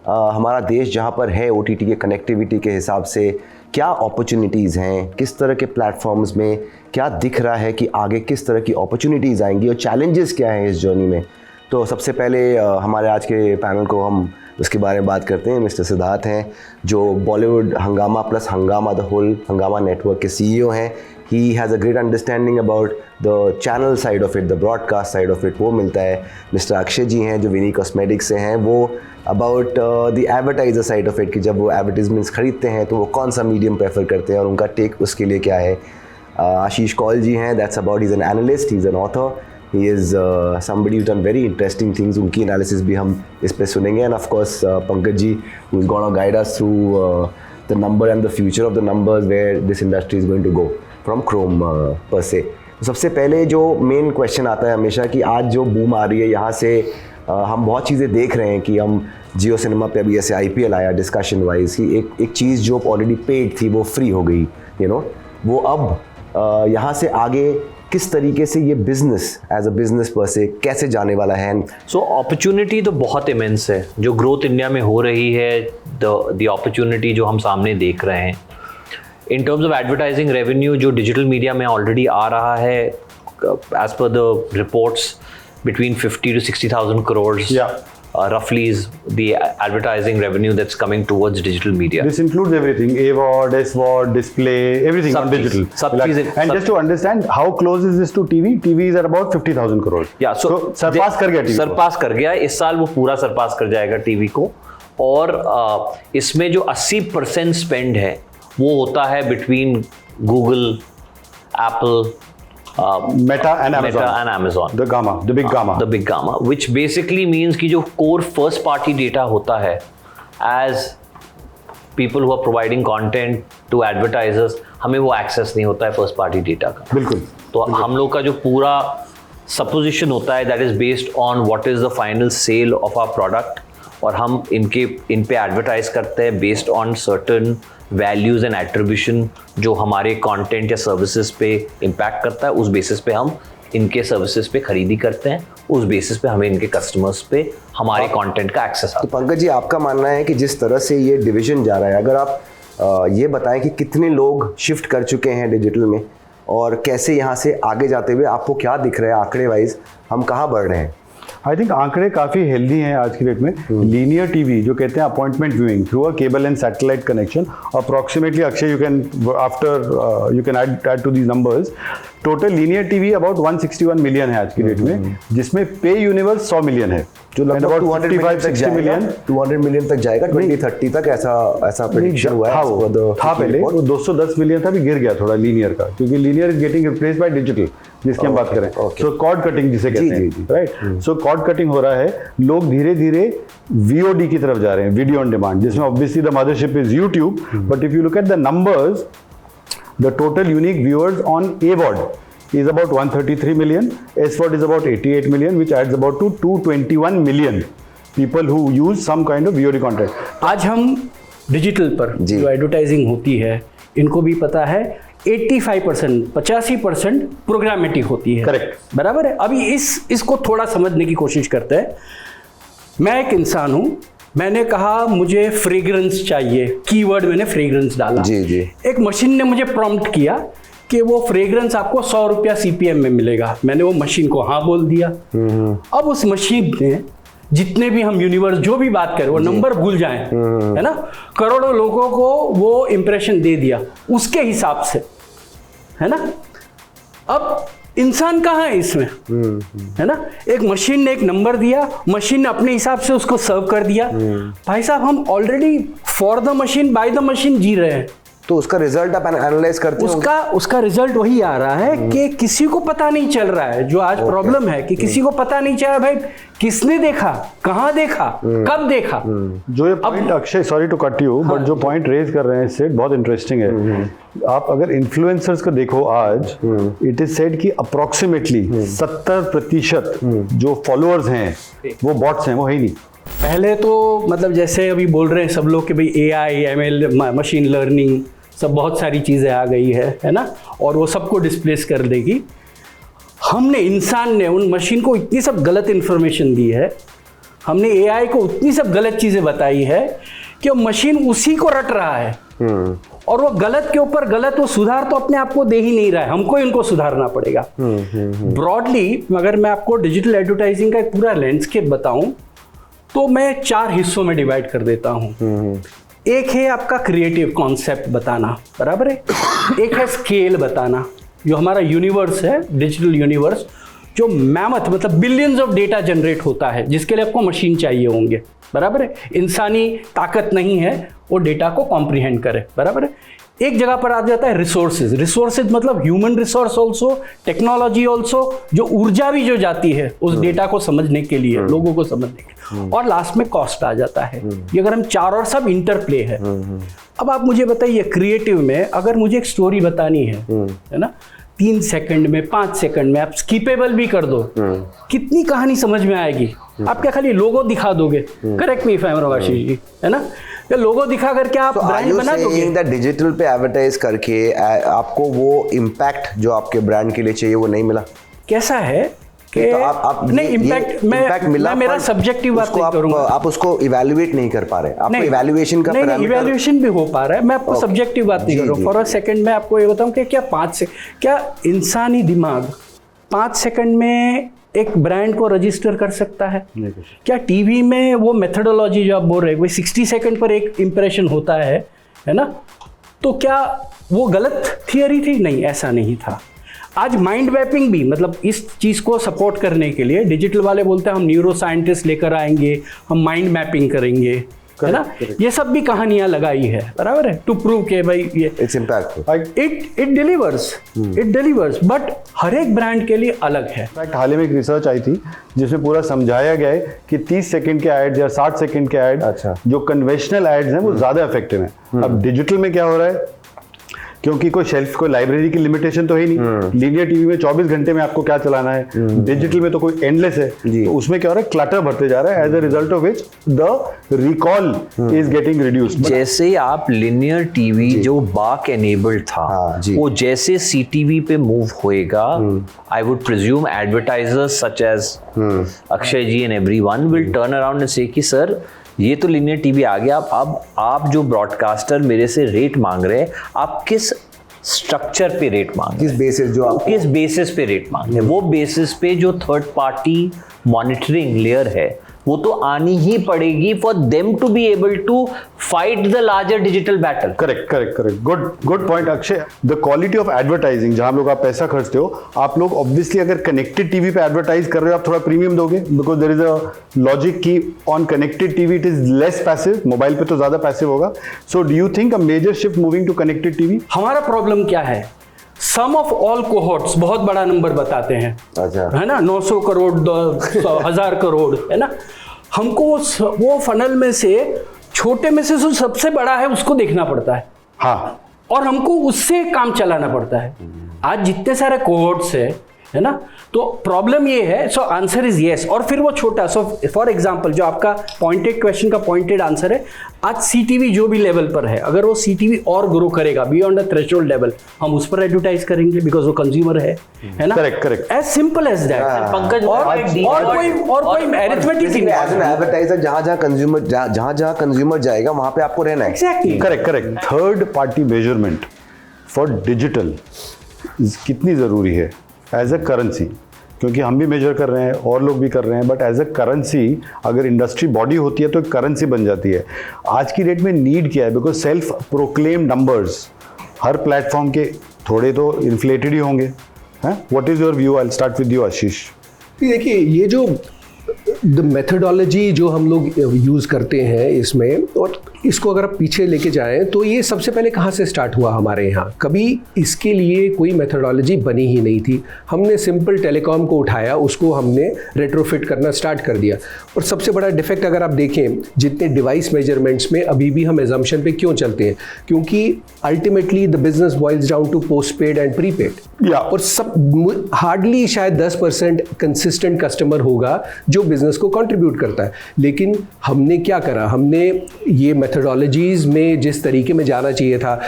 हमारा देश जहाँ पर है ओटीटी के कनेक्टिविटी के हिसाब से, क्या अपॉर्चुनिटीज़ हैं, किस तरह के प्लेटफॉर्म्स में क्या दिख रहा है कि आगे किस तरह की अपॉर्चुनिटीज़ आएंगी और चैलेंजेस क्या हैं इस जर्नी में। तो सबसे पहले हमारे आज के पैनल को हम उसके बारे में बात करते हैं। मिस्टर सिद्धार्थ हैं जो बॉलीवुड हंगामा प्लस हंगामा द होल हंगामा नेटवर्क के CEO हैं। He has a great understanding about the channel side of it, the broadcast side of it, वो मिलता है। मिस्टर अक्षय जी हैं जो विनी कॉस्मेटिक्स से हैं, वो about the advertiser side of it कि जब वो एडवर्टीजमेंट्स खरीदते हैं तो वो कौन सा मीडियम प्रेफर करते हैं और उनका टेक उसके लिए क्या है। आशीष कौल जी हैं, that's about, he is an analyst, he is an author, he is somebody who's done very interesting things, उनकी एनालिसिस भी हम इस पे सुनेंगे। And of course Pankaj ji who is going to guide us through the number and the future of the numbers where this industry is going to go from Chrome per se। तो सबसे पहले जो मेन क्वेश्चन आता है हमेशा कि आज जो बूम आ रही है यहाँ से हम बहुत चीज़ें देख रहे हैं कि हम जियो सिनेमा पे अभी ऐसे IPL आया डिस्कशन वाइज कि एक चीज़ जो ऑलरेडी पेड थी वो फ्री हो गई, वो अब यहाँ से आगे किस तरीके से ये बिजनेस एज अ बिजनेस पर से कैसे जाने वाला है। सो अपॉर्चुनिटी तो बहुत इमेंस है जो ग्रोथ इंडिया में हो रही है, द अपॉर्चुनिटी जो हम सामने देख रहे हैं in terms of advertising revenue जो डिजिटल मीडिया में ऑलरेडी आ रहा है as per the reports between 50 to 60,000 crores roughly is the advertising revenue that's coming towards digital media. This includes everything, AVOD, SVOD, display, everything on digital. And just to understand, how close is this to TV? TV is at about 50,000 crores. Yeah, so Sarpass कर गया TV को. सरपास कर गया, इस साल वो पूरा सरपास कर जाएगा टीवी को। और इसमें जो 80% स्पेंड है वो होता है between Google, Apple, Meta and Amazon. The big gamma, which basically means कि जो core first party data होता है as people who are providing content to advertisers, हमें वो access नहीं होता है first party data का। बिल्कुल। तो हम लोग का जो पूरा supposition होता है that is based on what is the final sale of our product, और हम इन पे एडवर्टाइज करते हैं based on certain values and attribution जो हमारे कंटेंट या सर्विसेज पे इम्पैक्ट करता है। उस बेसिस पे हम इनके सर्विसेज पे खरीदी करते हैं, उस बेसिस पे हमें इनके कस्टमर्स पे हमारे कंटेंट का एक्सेस आता है। तो पंकज जी, आपका मानना है कि जिस तरह से ये डिवीजन जा रहा है, अगर आप ये बताएं कि कितने लोग शिफ्ट कर चुके हैं डिजिटल में और कैसे यहाँ से आगे जाते हुए आपको क्या दिख रहा है आंकड़े वाइज, हम कहाँ बढ़ रहे हैं? आई थिंक आंकड़े काफ़ी हेल्दी हैं आज की डेट में। लीनियर टीवी जो कहते हैं appointment viewing through a cable and satellite connection, approximately Akshay you can add to these numbers. Total linear TV about 161 million है आज की डेट में, जिसमें पे यूनिवर्स 100 मिलियन है, जो लगभग 260 मिलियन 200 मिलियन तक जाएगा 2030 तक, ऐसा प्रेडिक्शन हुआ है। वो था पहले, वो 210 मिलियन था, भी गिर गया थोड़ा लीनियर का, क्योंकि linear is getting replace by digital, जिसकी हम बात करें। सो कॉर्ड कटिंग जिसे कहते हैं, राइट। सो कॉर्ड कटिंग हो रहा है, लोग धीरे धीरे VOD की तरफ जा रहे हैं, वीडियो ऑन डिमांड, जिसमें obviously the mothership is YouTube, but if you look at the numbers, the total unique viewers on AVOD is about 133 million, SVOD is about 88 million, which adds about to 221 million people who use some kind of VOD content. आज हम digital पर जो advertising होती है, इनको भी पता है 85%, 85% प्रोग्रामेटिक होती है। करेक्ट, बराबर है। अभी इसको थोड़ा समझने की कोशिश करते हैं। मैं एक इंसान हूँ, मैंने कहा मुझे फ्रेग्रेंस चाहिए, कीवर्ड मैंने फ्रेग्रेंस डाला, जी। एक मशीन ने मुझे प्रॉम्प्ट किया कि वो फ्रेग्रेंस आपको 100 रुपया CPM में मिलेगा। मैंने वो मशीन को हाँ बोल दिया। अब उस मशीन ने जितने भी हम यूनिवर्स जो भी बात करें, वो नंबर भूल जाएं, है ना, करोड़ों लोगों को वो इंप्रेशन दे दिया उसके हिसाब से, है ना। अब इंसान कहाँ है इसमें, है ना। एक मशीन ने एक नंबर दिया, मशीन ने अपने हिसाब से उसको सर्व कर दिया। भाई साहब, हम already for the machine by the machine जी रहे हैं। तो उसका रिजल्ट आप एनालाइज करते हैं, उसका रिजल्ट वही आ रहा है कि किसी को पता नहीं चल रहा है। जो आज प्रॉब्लम है कि किसी को पता नहीं चल रहा भाई, किसने देखा, कहाँ देखा, कब देखा। जो ये point Akshay, sorry to cut you, but जो पॉइंट रेज कर रहे हैं सेट बहुत इंटरेस्टिंग है। आप अगर इन्फ्लुएंसर्स को देखो आज, इट इज सेड कि अप्रोक्सीमेटली 70% जो फॉलोअर्स हैं वो बॉट्स हैं, वो है ही नहीं। पहले तो मतलब जैसे अभी बोल रहे हैं सब लोग कि भाई AI, ML, मशीन लर्निंग, सब बहुत सारी चीज़ें आ गई है ना, और वो सबको डिस्प्लेस कर देगी। हमने, इंसान ने उन मशीन को इतनी सब गलत इन्फॉर्मेशन दी है, हमने AI को उतनी सब गलत चीज़ें बताई है कि वो मशीन उसी को रट रहा है। और वो गलत के ऊपर गलत, वो सुधार तो अपने आप को दे ही नहीं रहा है, हमको इनको सुधारना पड़ेगा। ब्रॉडली अगर मैं आपको डिजिटल एडवर्टाइजिंग का एक पूरा लैंडस्केप बताऊं तो मैं 4 हिस्सों में डिवाइड कर देता हूं। एक है आपका क्रिएटिव कॉन्सेप्ट बताना, बराबर है। एक है स्केल बताना, जो हमारा यूनिवर्स है, डिजिटल यूनिवर्स, जो मैमथ मतलब बिलियंस ऑफ डेटा जनरेट होता है, जिसके लिए आपको मशीन चाहिए होंगे, बराबर है। इंसानी ताकत नहीं है वो डेटा को कॉम्प्रिहेंड करे, बराबर है। एक जगह पर आ जाता है रिसोर्सेज। रिसोर्सेज मतलब human resource also, technology also, जो ऊर्जा भी जो जाती है उस डेटा को समझने के लिए, लोगों को समझने के लिए, और लास्ट में कॉस्ट आ जाता है। ये अगर हम 4 और सब इंटरप्ले है। अब आप मुझे बताइए क्रिएटिव में अगर मुझे एक स्टोरी बतानी है ना, 3 सेकंड में, 5 सेकंड में आप स्किपेबल भी कर दो, कितनी कहानी समझ में आएगी? आप क्या खाली लोगो दिखा दोगे? Correct me if I am wrong Ashish ji, है ना? या लोगो दिखा करके आप ब्रांड बना दोगे? डिजिटल पे एडवर्टाइज करके आपको वो इम्पैक्ट जो आपके ब्रांड के लिए चाहिए वो नहीं मिला? कैसा है कि तो आप नहीं इम्पैक्ट मैं मेरा सब्जेक्टिव बात नहीं करूंगा। आप उसको इवैल्यूएट नहीं कर पा रहे, आपको इवैल्यूएशन का नहीं, इवैल्यूएशन भी हो पा रहा है। मैं आपको सब्जेक्टिव बात नहीं कर रहा हूँ। फॉर अ सेकंड मैं आपको ये बताऊं कि क्या इंसानी दिमाग 5 सेकंड में एक ब्रांड को रजिस्टर कर सकता है? क्या टीवी में वो मेथोडोलॉजी जो आप बोल रहे हैं, 60 सेकंड पर एक इंप्रेशन होता है ना? तो क्या वो गलत थियरी थी? नहीं, ऐसा नहीं था। आज माइंड मैपिंग भी, मतलब इस चीज़ को सपोर्ट करने के लिए डिजिटल वाले बोलते हैं हम न्यूरो साइंटिस्ट लेकर आएंगे, हम माइंड मैपिंग करेंगे, है ना? ये सब भी कहानियां लगाई है, बराबर है, टू प्रूव के भाई ये it's impact, it delivers, but हर एक ब्रांड के लिए अलग है। इनफैक्ट हाल ही में एक रिसर्च आई थी जिसमें पूरा समझाया गया है कि 30 सेकंड के एड्स या 60 सेकंड के एड्स, जो कन्वेंशनल एड्स हैं वो ज्यादा इफेक्टिव हैं। अब डिजिटल में क्या हो रहा है, क्योंकि कोई शेल्फ, कोई लाइब्रेरी की लिमिटेशन तो है नहीं, लीनियर टीवी में 24 घंटे में आपको क्या चलाना है, डिजिटल में तो कोई एंडलेस है, तो उसमें क्या हो रहा है, क्लटर बढ़ते जा रहा है, as a result of which the recall is getting reduced. जैसे ही आप लिनियर टीवी जो बाक एनेबल्ड था, वो जैसे सीटीवी पे मूव होएगा, I would presume advertisers such as Akshay ji and everyone will turn around and say कि सर ये तो लिनियर टीवी आ गया, अब आप जो ब्रॉडकास्टर मेरे से रेट मांग रहे हैं, आप किस स्ट्रक्चर पे रेट मांग रहे हैं, किस बेसिस पे रेट मांग रहे हैं? वो बेसिस पे जो थर्ड पार्टी मॉनिटरिंग लेयर है वो तो आनी ही पड़ेगी for them to be able to fight the larger digital battle. Correct, good point Akshay. The quality of advertising, जहां लोग आप पैसा खर्चते हो, आप लोग ऑब्वियसली अगर कनेक्टेड टीवी पे एडवर्टाइज कर रहे हो, आप थोड़ा प्रीमियम दोगे, because there is a logic की on connected TV it is less passive, mobile पे तो ज्यादा पैसिव होगा। So do you think a major shift moving to connected TV? हमारा प्रॉब्लम क्या है, सम ऑफ ऑल कोहोर्ट्स बहुत बड़ा नंबर बताते हैं, है ना, 900 करोड़ 1000 करोड़, है ना? हमको वो फनल में से छोटे में से जो सबसे बड़ा है उसको देखना पड़ता है, हाँ, और हमको उससे काम चलाना पड़ता है। आज जितने सारे कोहोर्ट्स है ना, तो प्रॉब्लम ये है। सो आंसर इज यस, और फिर वो छोटा, सो फॉर एग्जांपल जो आपका पॉइंटेड क्वेश्चन का पॉइंटेड आंसर है, आज सीटीवी जो भी लेवल पर है, अगर वो सीटीवी और ग्रो करेगा बियॉन्ड द थ्रेशोल्ड लेवल, हम उस पर एडवर्टाइज करेंगे बिकॉज वो कंज्यूमर है ना? Correct, as simple as that. Pankaj, और कोई अरिथमेटिक नहीं है। एज एन एडवर्टाइजर जहां कंज्यूमर जाएगा वहां पे आपको रहना है। Exactly, correct. Third party measurement for digital कितनी जरूरी है एज अ करेंसी, क्योंकि हम भी मेजर कर रहे हैं और लोग भी कर रहे हैं, बट एज अ करेंसी अगर इंडस्ट्री बॉडी होती है तो एक करेंसी बन जाती है। आज की डेट में नीड क्या है, बिकॉज सेल्फ प्रोक्लेम नंबर्स हर प्लेटफॉर्म के थोड़े तो इन्फ्लेटेड ही होंगे, हैं? What is your view? I will start with you Ashish. देखिए, ये जो द मेथडोलॉजी जो हम लोग यूज़ करते हैं इसमें, और इसको अगर आप पीछे लेके जाएं तो ये सबसे पहले कहाँ से स्टार्ट हुआ हमारे यहाँ? कभी इसके लिए कोई मेथडोलॉजी बनी ही नहीं थी। हमने सिंपल टेलीकॉम को उठाया, उसको हमने रेट्रोफिट करना स्टार्ट कर दिया। और सबसे बड़ा डिफेक्ट अगर आप देखें, जितने डिवाइस मेजरमेंट्स में अभी भी हम एजम्पशन पे क्यों चलते हैं, क्योंकि ultimately the business boils down to post paid and prepaid, और सब हार्डली शायद 10% कंसिस्टेंट कस्टमर होगा जो बिजनेस बिजनेस को कंट्रीब्यूट करता है। लेकिन हमने क्या करा, हमने ये मेथडोलॉजीज़ में जिस तरीके में जाना चाहिए था,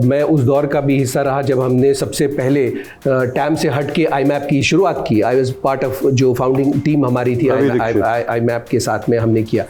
मैं उस दौर का भी हिस्सा रहा जब हमने सबसे पहले टैम से हट के IMAP की शुरुआत की। आई वॉज पार्ट ऑफ जो फाउंडिंग टीम हमारी थी IMAP के साथ में हमने किया।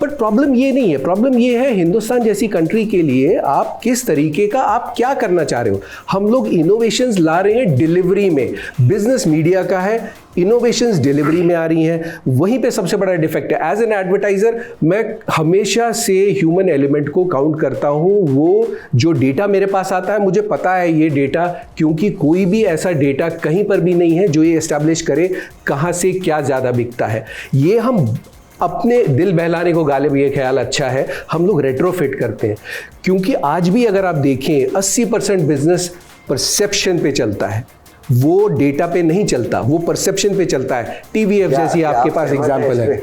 बट प्रॉब्लम ये नहीं है, प्रॉब्लम ये है हिंदुस्तान जैसी कंट्री के लिए आप किस तरीके का, आप क्या करना चाह रहे हो। हम लोग इनोवेशंस ला रहे हैं डिलीवरी में, बिजनेस मीडिया का है, इनोवेशंस डिलीवरी में आ रही हैं, वहीं पे सबसे बड़ा डिफेक्ट है। एज एन एडवर्टाइजर मैं हमेशा से ह्यूमन एलिमेंट को काउंट करता हूं। वो जो डेटा मेरे पास आता है, मुझे पता है ये डेटा, क्योंकि कोई भी ऐसा डेटा कहीं पर भी नहीं है जो ये एस्टैब्लिश करे कहां से क्या ज़्यादा बिकता है। ये हम अपने दिल बहलाने को गालिब ये ख्याल अच्छा है, हम लोग रेट्रोफिट करते हैं। क्योंकि आज भी अगर आप देखें 80% बिजनेस परसेप्शन पे चलता है, वो डेटा पे नहीं चलता, वो परसेप्शन पे चलता है। TVF जैसी आपके पास एग्जांपल है।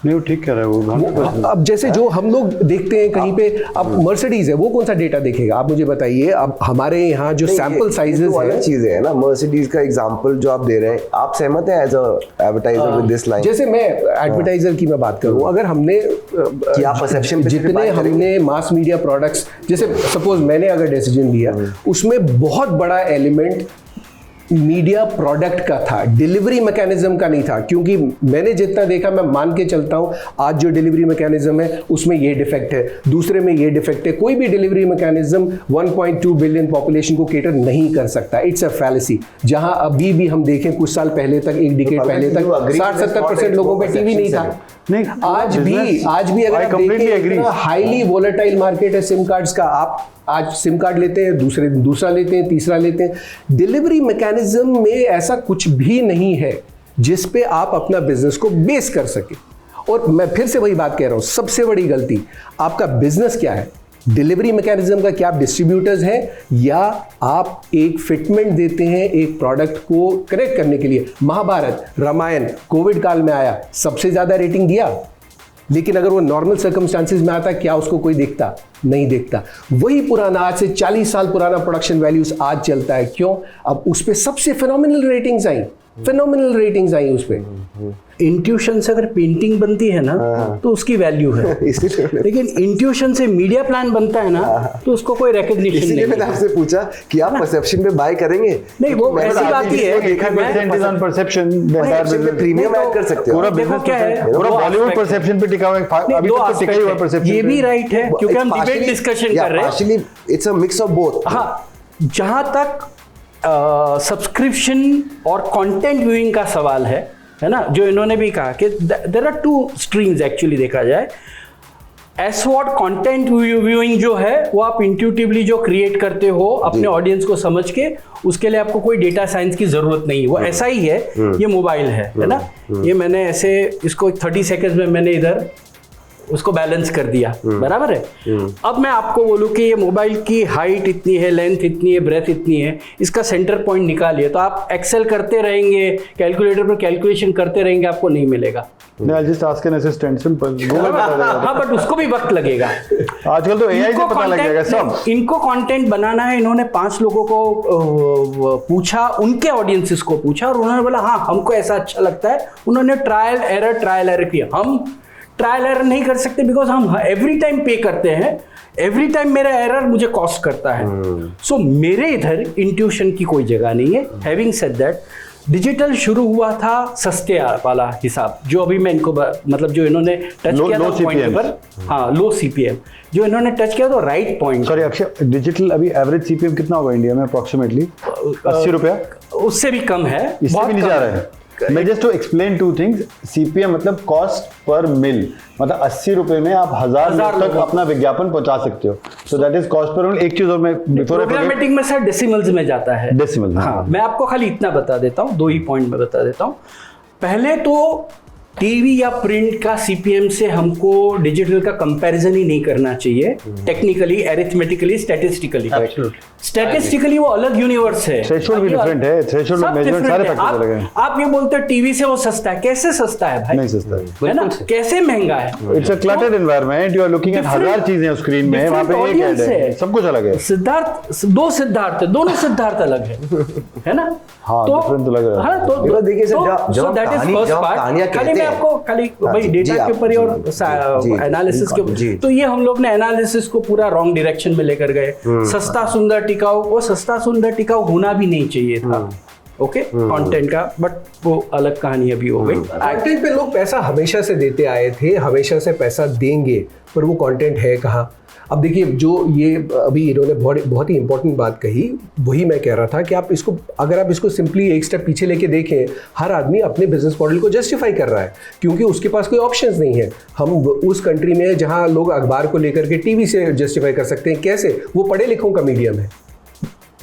नहीं वो ठीक कह रहा है वो। अब जैसे जो हम लोग देखते हैं कहीं पे, अब मर्सिडीज है, वो कौन सा डेटा देखेगा आप मुझे बताइए। अब हमारे यहाँ जो सैंपल साइजेस है, चीजें है ना, मर्सिडीज का एग्जांपल जो आप दे रहे हैं, आप सहमत हैं as a advertiser with this line? जैसे मैं एडवर्टाइजर की मैं बात करूँ, अगर हमने परसेप्शन जितने हमने मास मीडिया प्रोडक्ट्स, जैसे सपोज मैंने अगर डिसीजन लिया, उसमें बहुत बड़ा एलिमेंट मीडिया प्रोडक्ट का था, डिलीवरी मैकेनिज्म का नहीं था। क्योंकि मैंने जितना देखा, मैं मान के चलता हूं आज जो डिलीवरी मैकेनिज्म है उसमें ये डिफेक्ट है, दूसरे में ये डिफेक्ट है। कोई भी डिलीवरी मैकेनिज्म 1.2 बिलियन पॉपुलेशन को केटर नहीं कर सकता। It's a fallacy. जहां अभी भी हम देखें कुछ साल पहले तक, एक डिकेड पहले तक 60-70% लोगों पे टीवी नहीं था। आज भी अगर आप देखें, हाईली वोलेटाइल मार्केट है सिम कार्ड्स का। आप आज सिम कार्ड लेते हैं, दूसरा लेते हैं, तीसरा लेते हैं। डिलीवरी मैकेनिज्म में ऐसा कुछ भी नहीं है जिस पे आप अपना बिजनेस को बेस कर सके। और मैं फिर से वही बात कह रहा हूं, सबसे बड़ी गलती, आपका बिजनेस क्या है, डिलीवरी मैकेनिज्म का? क्या आप डिस्ट्रीब्यूटर्स हैं, या आप एक फिटमेंट देते हैं एक प्रोडक्ट को कनेक्ट करने के लिए? महाभारत, रामायण कोविड काल में आया, सबसे ज्यादा रेटिंग दिया, लेकिन अगर वो नॉर्मल सर्कमस्टांसिस में आता, क्या उसको कोई देखता? नहीं देखता। वही पुराना, आज से 40 साल पुराना प्रोडक्शन वैल्यूज आज चलता है। क्यों? अब उस पे सबसे फिनोमिनल रेटिंग्स आई उस पे। इंट्यूशन से अगर पेंटिंग बनती है ना तो उसकी वैल्यू है, लेकिन इंट्यूशन से मीडिया प्लान बनता है ना तो उसको कोई रिकॉग्निशन नहीं। इसलिए मैंने आपसे पूछा कि आप परसेप्शन पे बाय करेंगे? नहीं, वो ऐसी बात ही है, परसेप्शन में प्रीमियम ऐड कर सकते हो। पूरा बिजनेस क्या है, पूरा बॉलीवुड परसेप्शन पे टिका हुआ है। अभी तक टिका ही हुआ परसेप्शन। ये भी राइट है, क्योंकि हम डिबेट डिस्कशन कर रहे हैं। Actually it's a mix of both. हाँ, जहां तक सब्सक्रिप्शन और कंटेंट व्यूइंग का सवाल है ना, जो इन्होंने भी कहा कि देयर आर 2 स्ट्रीम्स एक्चुअली देखा जाए। एसवॉट कंटेंट व्यूइंग जो है वो आप इंट्यूटिवली जो क्रिएट करते हो अपने ऑडियंस को समझ के, उसके लिए आपको कोई डेटा साइंस की जरूरत नहीं है, वो ऐसा ही है। ये मोबाइल है ना, ये मैंने ऐसे इसको 30 सेकंड्स में मैंने इधर उसको बैलेंस कर दिया, बराबर है। अब मैं आपको बोलूं कि ये मोबाइल की हाइट इतनी है, लेंथ इतनी है, ब्रेथ इतनी है, इसका सेंटर पॉइंट निकालिए, तो आप एक्सेल करते रहेंगे, कैलकुलेटर पर कैलकुलेशन करते रहेंगे, आपको नहीं मिलेगा। Just ask an assistant, simple, Google बता देगा। हाँ, बट उसको भी वक्त लगेगा। आजकल तो एआई से पता लग जाएगा सब। इनको कंटेंट बनाना है, इन्होंने 5 लोगों को पूछा, उनके ऑडियंसेस को पूछा, और उन्होंने बोला हाँ हमको ऐसा अच्छा लगता है। उन्होंने ट्रायल एरर किया। हम ट्रायल एरर नहीं कर सकते बिकॉज हम एवरी टाइम पे करते हैं, एवरी टाइम मेरा एरर मुझे कॉस्ट करता है। सो मेरे इधर इंट्यूशन की कोई जगह नहीं है। हैविंग सेड दैट, डिजिटल शुरू हुआ था सस्ते वाला हिसाब, जो अभी मैं इनको मतलब जो इन्होंने टच किया था पॉइंट पर, हाँ लो सीपीएम जो इन्होंने टच किया तो right point. Sorry Akshay, digital अभी एवरेज सीपीएम कितना होगा इंडिया में? अप्रोक्सीमेटली 80 रुपया, उससे भी कम है, इससे भी नहीं जा रहा है। मैं just to explain 2 things, CPM मतलब कॉस्ट पर मिल, मतलब 80 रुपए में आप 1000 लोग तक अपना विज्ञापन पहुंचा सकते हो। So that is cost per मिल। एक चीज और मैं प्रोग्रामेटिक में सर डेसिमल्स में जाता है। डेसिमल, हाँ, मैं आपको खाली इतना बता देता हूँ, 2 ही पॉइंट में बता देता हूँ। पहले तो टीवी या प्रिंट का सीपीएम से हमको डिजिटल का कंपैरिजन ही नहीं करना चाहिए। टेक्निकली, एरिथमेटिकली, स्टैटिस्टिकली वो अलग यूनिवर्स है। थ्रेशोल्ड भी डिफरेंट है, थ्रेशोल्ड में मेजरमेंट सारे फैक्टर अलग हैं। आप ये बोलते हो टीवी से वो सस्ता है, कैसे सस्ता है भाई? नहीं सस्ता है ना, कैसे महंगा है? It's a cluttered environment, you are looking at 1000 चीजें स्क्रीन में, वहां पे एक ऐड है, सब कुछ अलग है। सिद्धार्थ, 2 सिद्धार्थ है, दोनों सिद्धार्थ अलग है ना? हाँ, डिफरेंट तो लग रहा है। हाँ, तो देखिए सर, जब कहानियां कहते हैं आपको खाली भाई डेटा के ऊपर और एनालिसिस के ऊपर, तो ये हम लोग ने एनालिसिस को पूरा रॉन्ग डायरेक्शन में लेकर गए। सस्ता सुंदर टिकाऊ, वो सस्ता सुंदर टिकाऊ होना भी नहीं चाहिए था। ओके, कंटेंट का, बट वो अलग कहानी अभी हो गई। कंटेंट पे लोग पैसा हमेशा से देते आए थे, हमेशा से पैसा देंगे, पर वो कंटेंट है कहाँ? अब देखिए, जो ये अभी इन्होंने बहुत ही इंपॉर्टेंट बात कही, वही मैं कह रहा था कि अगर आप इसको सिंपली एक स्टेप पीछे लेके देखें, हर आदमी अपने बिजनेस मॉडल को जस्टिफाई कर रहा है क्योंकि उसके पास कोई ऑप्शंस नहीं है। हम उस कंट्री में जहां लोग अखबार को लेकर के टीवी से जस्टिफाई कर सकते हैं, कैसे? वो पढ़े लिखों का मीडियम है,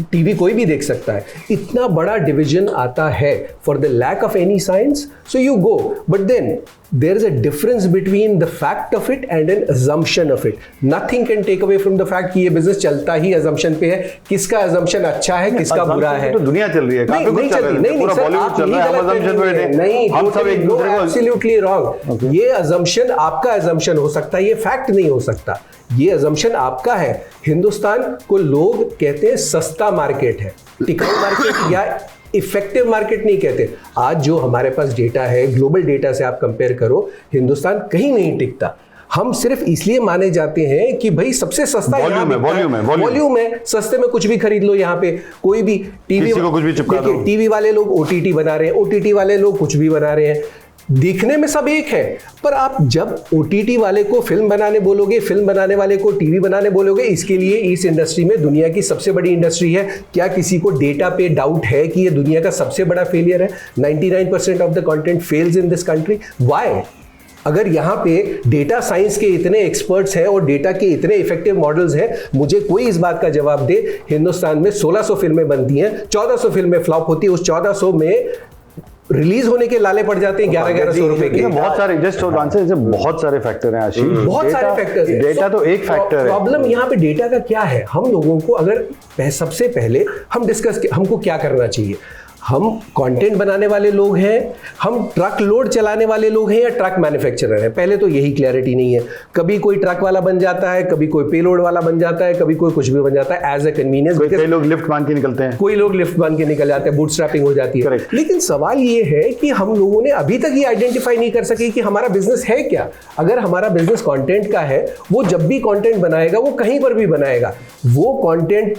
टीवी कोई भी देख सकता है। इतना बड़ा डिवीजन आता है for the lack of any science, so you go, but then there is a difference between the fact of it and an assumption of it. Nothing can take away from the fact कि ये business चलता ही assumption पे है। किसका assumption अच्छा है, किसका बुरा है? तो दुनिया चल रही है, काफी कुछ चल रहा है, पूरा बॉलीवुड चल रहा है, हम अजम्पशन पे नहीं, हम सब एक दूसरे को एब्सोल्युटली रॉन्ग। ये अजम्पशन आपका अजम्पशन हो सकता है, ये फैक्ट नहीं हो सकता। ये अजम्पशन आपका है। हिंदुस्तान को लोग कहते हैं सस्ता मार्केट है, टिकाऊ मार्केट या इफेक्टिव मार्केट नहीं कहते। आज जो हमारे पास डेटा है, ग्लोबल डेटा से आप कंपेयर करो, हिंदुस्तान कहीं नहीं टिकता। हम सिर्फ इसलिए माने जाते हैं कि भाई सबसे सस्ता वॉल्यूम है, सस्ते में कुछ भी खरीद लो। यहाँ पे कोई भी टीवी को कुछ भी चिपका दो। टीवी वाले लोग ओटीटी बना रहे हैं, ओटीटी वाले लोग कुछ भी बना रहे हैं, दिखने में सब एक है। पर आप जब ओटीटी वाले को फिल्म बनाने बोलोगे, फिल्म बनाने वाले को टीवी बनाने बोलोगे, इसके लिए इस इंडस्ट्री में दुनिया की सबसे बड़ी इंडस्ट्री है। क्या किसी को डेटा पे डाउट है कि ये दुनिया का सबसे बड़ा फेलियर है? 99% of the content falls in this country. Why? अगर यहाँ पे डेटा साइंस के इतने एक्सपर्ट्स हैं और डेटा के इतने इफेक्टिव मॉडल्स हैं, मुझे कोई इस बात का जवाब दे, हिंदुस्तान में 1600 फिल्में बनती हैं, 1400 फिल्में फ्लॉप होती है, उस 1400 में रिलीज होने के लाले पड़ जाते हैं 1100 रुपए के। बहुत सारे जस्ट आंसर, बहुत सारे फैक्टर हैं आशीष, बहुत सारे फैक्टर हैं। डेटा तो एक फैक्टर है। प्रॉब्लम यहाँ पे डेटा का क्या है? हम लोगों को अगर सबसे पहले हम डिस्कस, हमको क्या करना चाहिए? हम कंटेंट बनाने वाले लोग हैं, हम ट्रक लोड चलाने वाले लोग हैं या ट्रक मैन्युफैक्चरर हैं? पहले तो यही क्लैरिटी नहीं है। कभी कोई ट्रक वाला बन जाता है, कभी कोई पेलोड वाला बन जाता है, कभी कोई कुछ भी बन जाता है एज ए कन्वीनियंस। कई लोग लिफ्ट बांध के निकलते हैं, कोई लोग लिफ्ट बांध के निकल जाते हैं, बूटस्ट्रैपिंग हो जाती है। लेकिन सवाल ये है कि हम लोगों ने अभी तक ये आइडेंटिफाई नहीं कर सके कि हमारा बिजनेस है क्या। अगर हमारा बिजनेस कंटेंट का है, वो जब भी कंटेंट बनाएगा वो कहीं पर भी बनाएगा, वो कंटेंट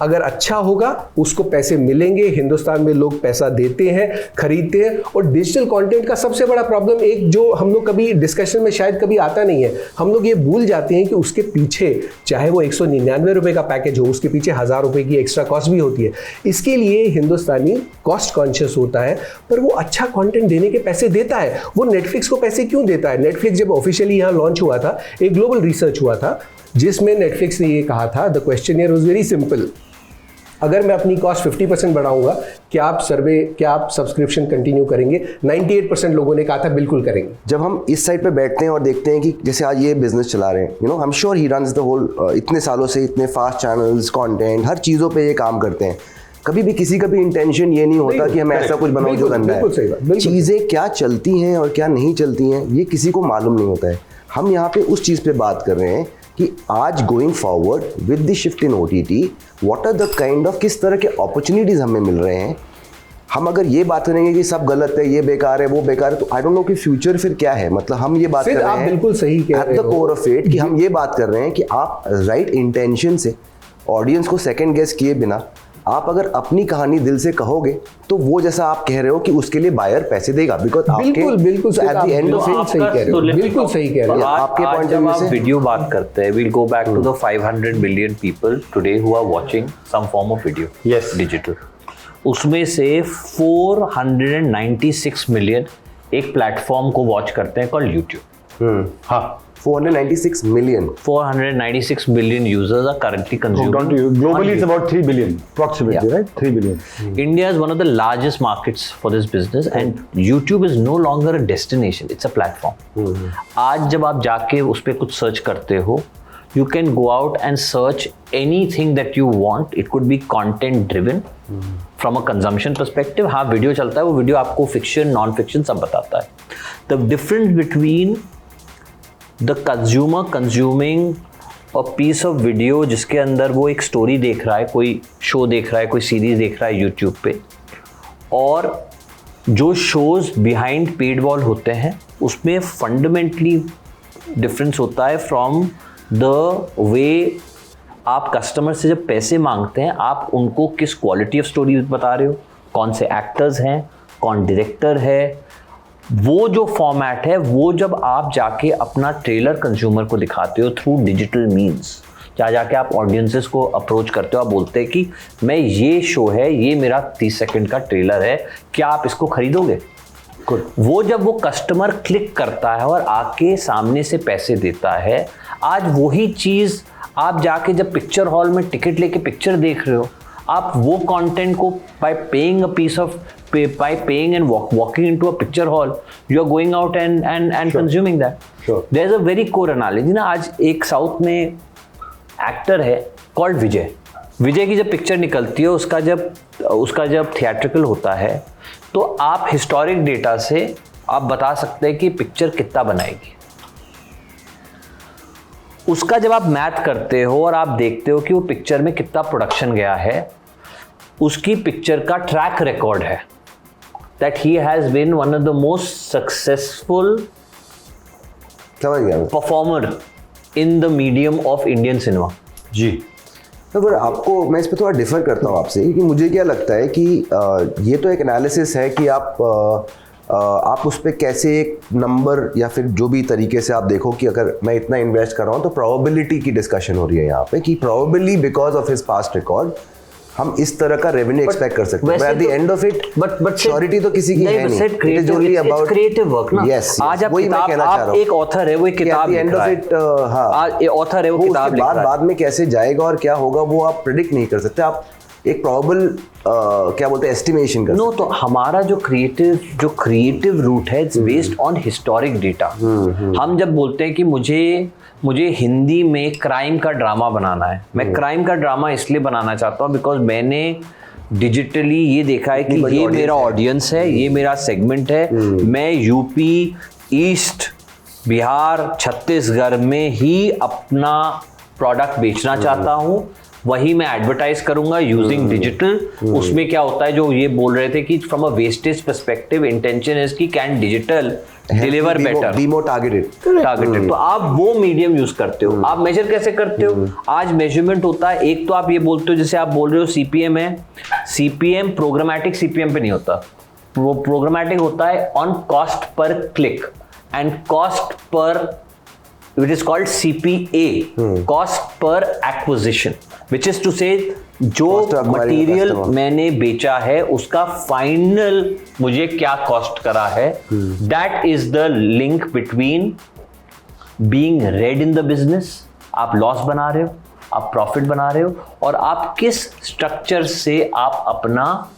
अगर अच्छा होगा उसको पैसे मिलेंगे। हिंदुस्तान में लोग पैसा देते हैं, खरीदते हैं। और डिजिटल कंटेंट का सबसे बड़ा प्रॉब्लम एक जो हम लोग कभी डिस्कशन में शायद कभी आता नहीं है, हम लोग ये भूल जाते हैं कि उसके पीछे चाहे वो 199 रुपए का पैकेज हो, उसके पीछे 1000 रुपए की एक्स्ट्रा कॉस्ट भी होती है। इसके लिए हिंदुस्तानी कॉस्ट कॉन्शियस होता है, पर वो अच्छा कंटेंट देने के पैसे देता है। वो नेटफ्लिक्स को पैसे क्यों देता है? नेटफ्लिक्स जब ऑफिशियली यहाँ लॉन्च हुआ था, एक ग्लोबल रिसर्च हुआ था जिसमें नेटफ्लिक्स ने ये कहा था, the questionnaire was very simple, अगर मैं अपनी कॉस्ट 50% बढ़ाऊंगा, क्या आप सब्सक्रिप्शन कंटिन्यू करेंगे? 98% लोगों ने कहा था बिल्कुल करेंगे। जब हम इस साइड पे बैठते हैं और देखते हैं कि जैसे आज ये बिजनेस चला रहे हैं, I am sure he runs the whole, इतने सालों से इतने फास्ट चैनल्स, कंटेंट, हर चीज़ों पे ये काम करते हैं। कभी भी किसी का भी इंटेंशन ये नहीं होता कि हम ऐसा कुछ बनाओ जो गंदा है। चीज़ें क्या चलती हैं और क्या नहीं चलती हैं ये किसी को मालूम नहीं होता है। हम यहाँ पे उस चीज़ पे बात कर रहे हैं कि आज going forward with the shift in OTT, what are the kind of, किस तरह के अपॉर्चुनिटीज हमें मिल रहे हैं। हम अगर ये बात करेंगे कि सब गलत है, ये बेकार है, वो बेकार है, तो आई डोंट नो कि फ्यूचर फिर क्या है। मतलब हम ये बात कर रहे हैं, बिल्कुल सही कह रहे हो, at the core of it, कि हम ये बात कर रहे हैं कि आप राइट इंटेंशन से ऑडियंस को सेकंड गेस किए बिना आप अगर अपनी कहानी दिल से कहोगे तो वो जैसा आप कह रहे हो कि उसके लिए बायर पैसे देगा, बिकॉज बिल्कुल at the end of it सही कह रहे हो, बिल्कुल सही कह रहे हो। आपके पॉइंट ऑफ व्यू से वीडियो बात करते हैं, we'll go back to the 500 million people today who are watching some form of video, yes, digital. उसमें से 496 मिलियन एक प्लेटफॉर्म को वॉच करते हैं कॉल्ड यूट्यूब। हाँ, 496 million. 496 billion users are currently consuming. Globally, it's about 3 billion, approximately, right? 3 billion. India is one of the largest markets for this business, and YouTube is no longer a destination; it's a platform. आज जब आप जाके उस पे कुछ search करते हो, you can go out and search anything that you want. It could be content driven. From a consumption perspective, हाँ वीडियो चलता है, वो वीडियो आपको fiction, non-fiction सब बताता है. The difference between the consumer consuming a piece of video जिसके अंदर वो एक स्टोरी देख रहा है, कोई शो देख रहा है, कोई सीरीज देख रहा है यूट्यूब पे, और जो शोज बिहाइंड पेड वॉल होते हैं उसमें फंडामेंटली डिफरेंस होता है फ्रॉम द वे आप कस्टमर से जब पैसे मांगते हैं आप उनको किस क्वालिटी ऑफ स्टोरी बता रहे हो, कौन से एक्टर्स हैं, कौन डायरेक्टर है, वो जो फॉर्मेट है वो जब आप जाके अपना ट्रेलर कंज्यूमर को दिखाते हो थ्रू डिजिटल मीन्स, जहाँ जाके आप ऑडियंसेस को अप्रोच करते हो, आप बोलते हैं कि मैं ये शो है, ये मेरा 30 सेकंड का ट्रेलर है, क्या आप इसको खरीदोगे? वो जब वो कस्टमर क्लिक करता है और आके सामने से पैसे देता है, आज वही चीज़ आप जाके जब पिक्चर हॉल में टिकट लेके पिक्चर देख रहे हो, आप वो कंटेंट को by paying and walking into a picture hall, you are going out and sure. consuming that. Sure. There is a very core analogy ना. आज एक साउथ में एक्टर है कॉल्ड विजय की जब पिक्चर निकलती है, उसका जब थिएट्रिकल होता है, तो आप हिस्टोरिक डेटा से आप बता सकते हैं कि पिक्चर कितना बनाएगी. उसका जब आप मैथ करते हो और आप देखते हो कि वो पिक्चर में कितना प्रोडक्शन गया है, उसकी पिक्चर का ट्रैक रिकॉर्ड है that he has been one of the most successful performer in the medium of Indian cinema. जी. तो फिर आपको मैं इस पे थोड़ा डिफर करता हूँ आपसे कि मुझे क्या लगता है कि ये तो एक एनालिसिस है कि आप उस पर कैसे एक नंबर या फिर जो भी तरीके से आप देखो कि अगर मैं इतना इन्वेस्ट कर रहा हूँ तो प्रोबेबिलिटी की डिस्कशन हो रही है यहाँ पे कि probably because of his past record हम इस तरह का रेवेन्यू एक्सपेक्ट कर सकते हैं. At the end of it but surety तो किसी की है नहीं. It is only about creative work ना. यस, आज आप वही मैं कहना चाह रहा हूं. एक ऑथर है, वो एक किताब लिख रहा है. At the end of it आज ऑथर है, वो किताब लिख रहा है. बाद में कैसे जाएगा और क्या होगा वो आप प्रेडिक्ट नहीं कर सकते. आप एक प्रोबेबल क्या बोलते हैं एस्टिमेशन कर. नो, तो हमारा जो क्रिएटिव रूट है it's based on historic data. हम जब बोलते हैं कि मुझे हिंदी में क्राइम का ड्रामा बनाना है, मैं क्राइम का ड्रामा इसलिए बनाना चाहता हूँ बिकॉज मैंने डिजिटली ये देखा है कि ये मेरा ऑडियंस है, ये मेरा सेगमेंट है. मैं यूपी, ईस्ट, बिहार, छत्तीसगढ़ में ही अपना प्रोडक्ट बेचना चाहता हूँ, वही मैं एडवर्टाइज करूंगा यूजिंग डिजिटल. उसमें क्या होता है, जो ये बोल रहे थे कि from a wastage perspective intention is कि can digital deliver better, be more targeted. तो आप वो मीडियम यूज करते हो. आप मेजर कैसे करते हो? आज मेजरमेंट होता है, एक तो आप ये बोलते हो, जैसे आप बोल रहे हो सीपीएम है, सीपीएम प्रोग्रामेटिक सीपीएम पे नहीं होता. प्रोग्रामेटिक होता है on cost per click and cost per, which is called CPA, cost per acquisition, which is to say जो मटेरियल मैंने बेचा है उसका फाइनल मुझे क्या कॉस्ट करा है. That is the link between being red in the business, आप लॉस बना रहे हो, आप प्रॉफिट बना रहे हो, और आप किस स्ट्रक्चर से आप अपना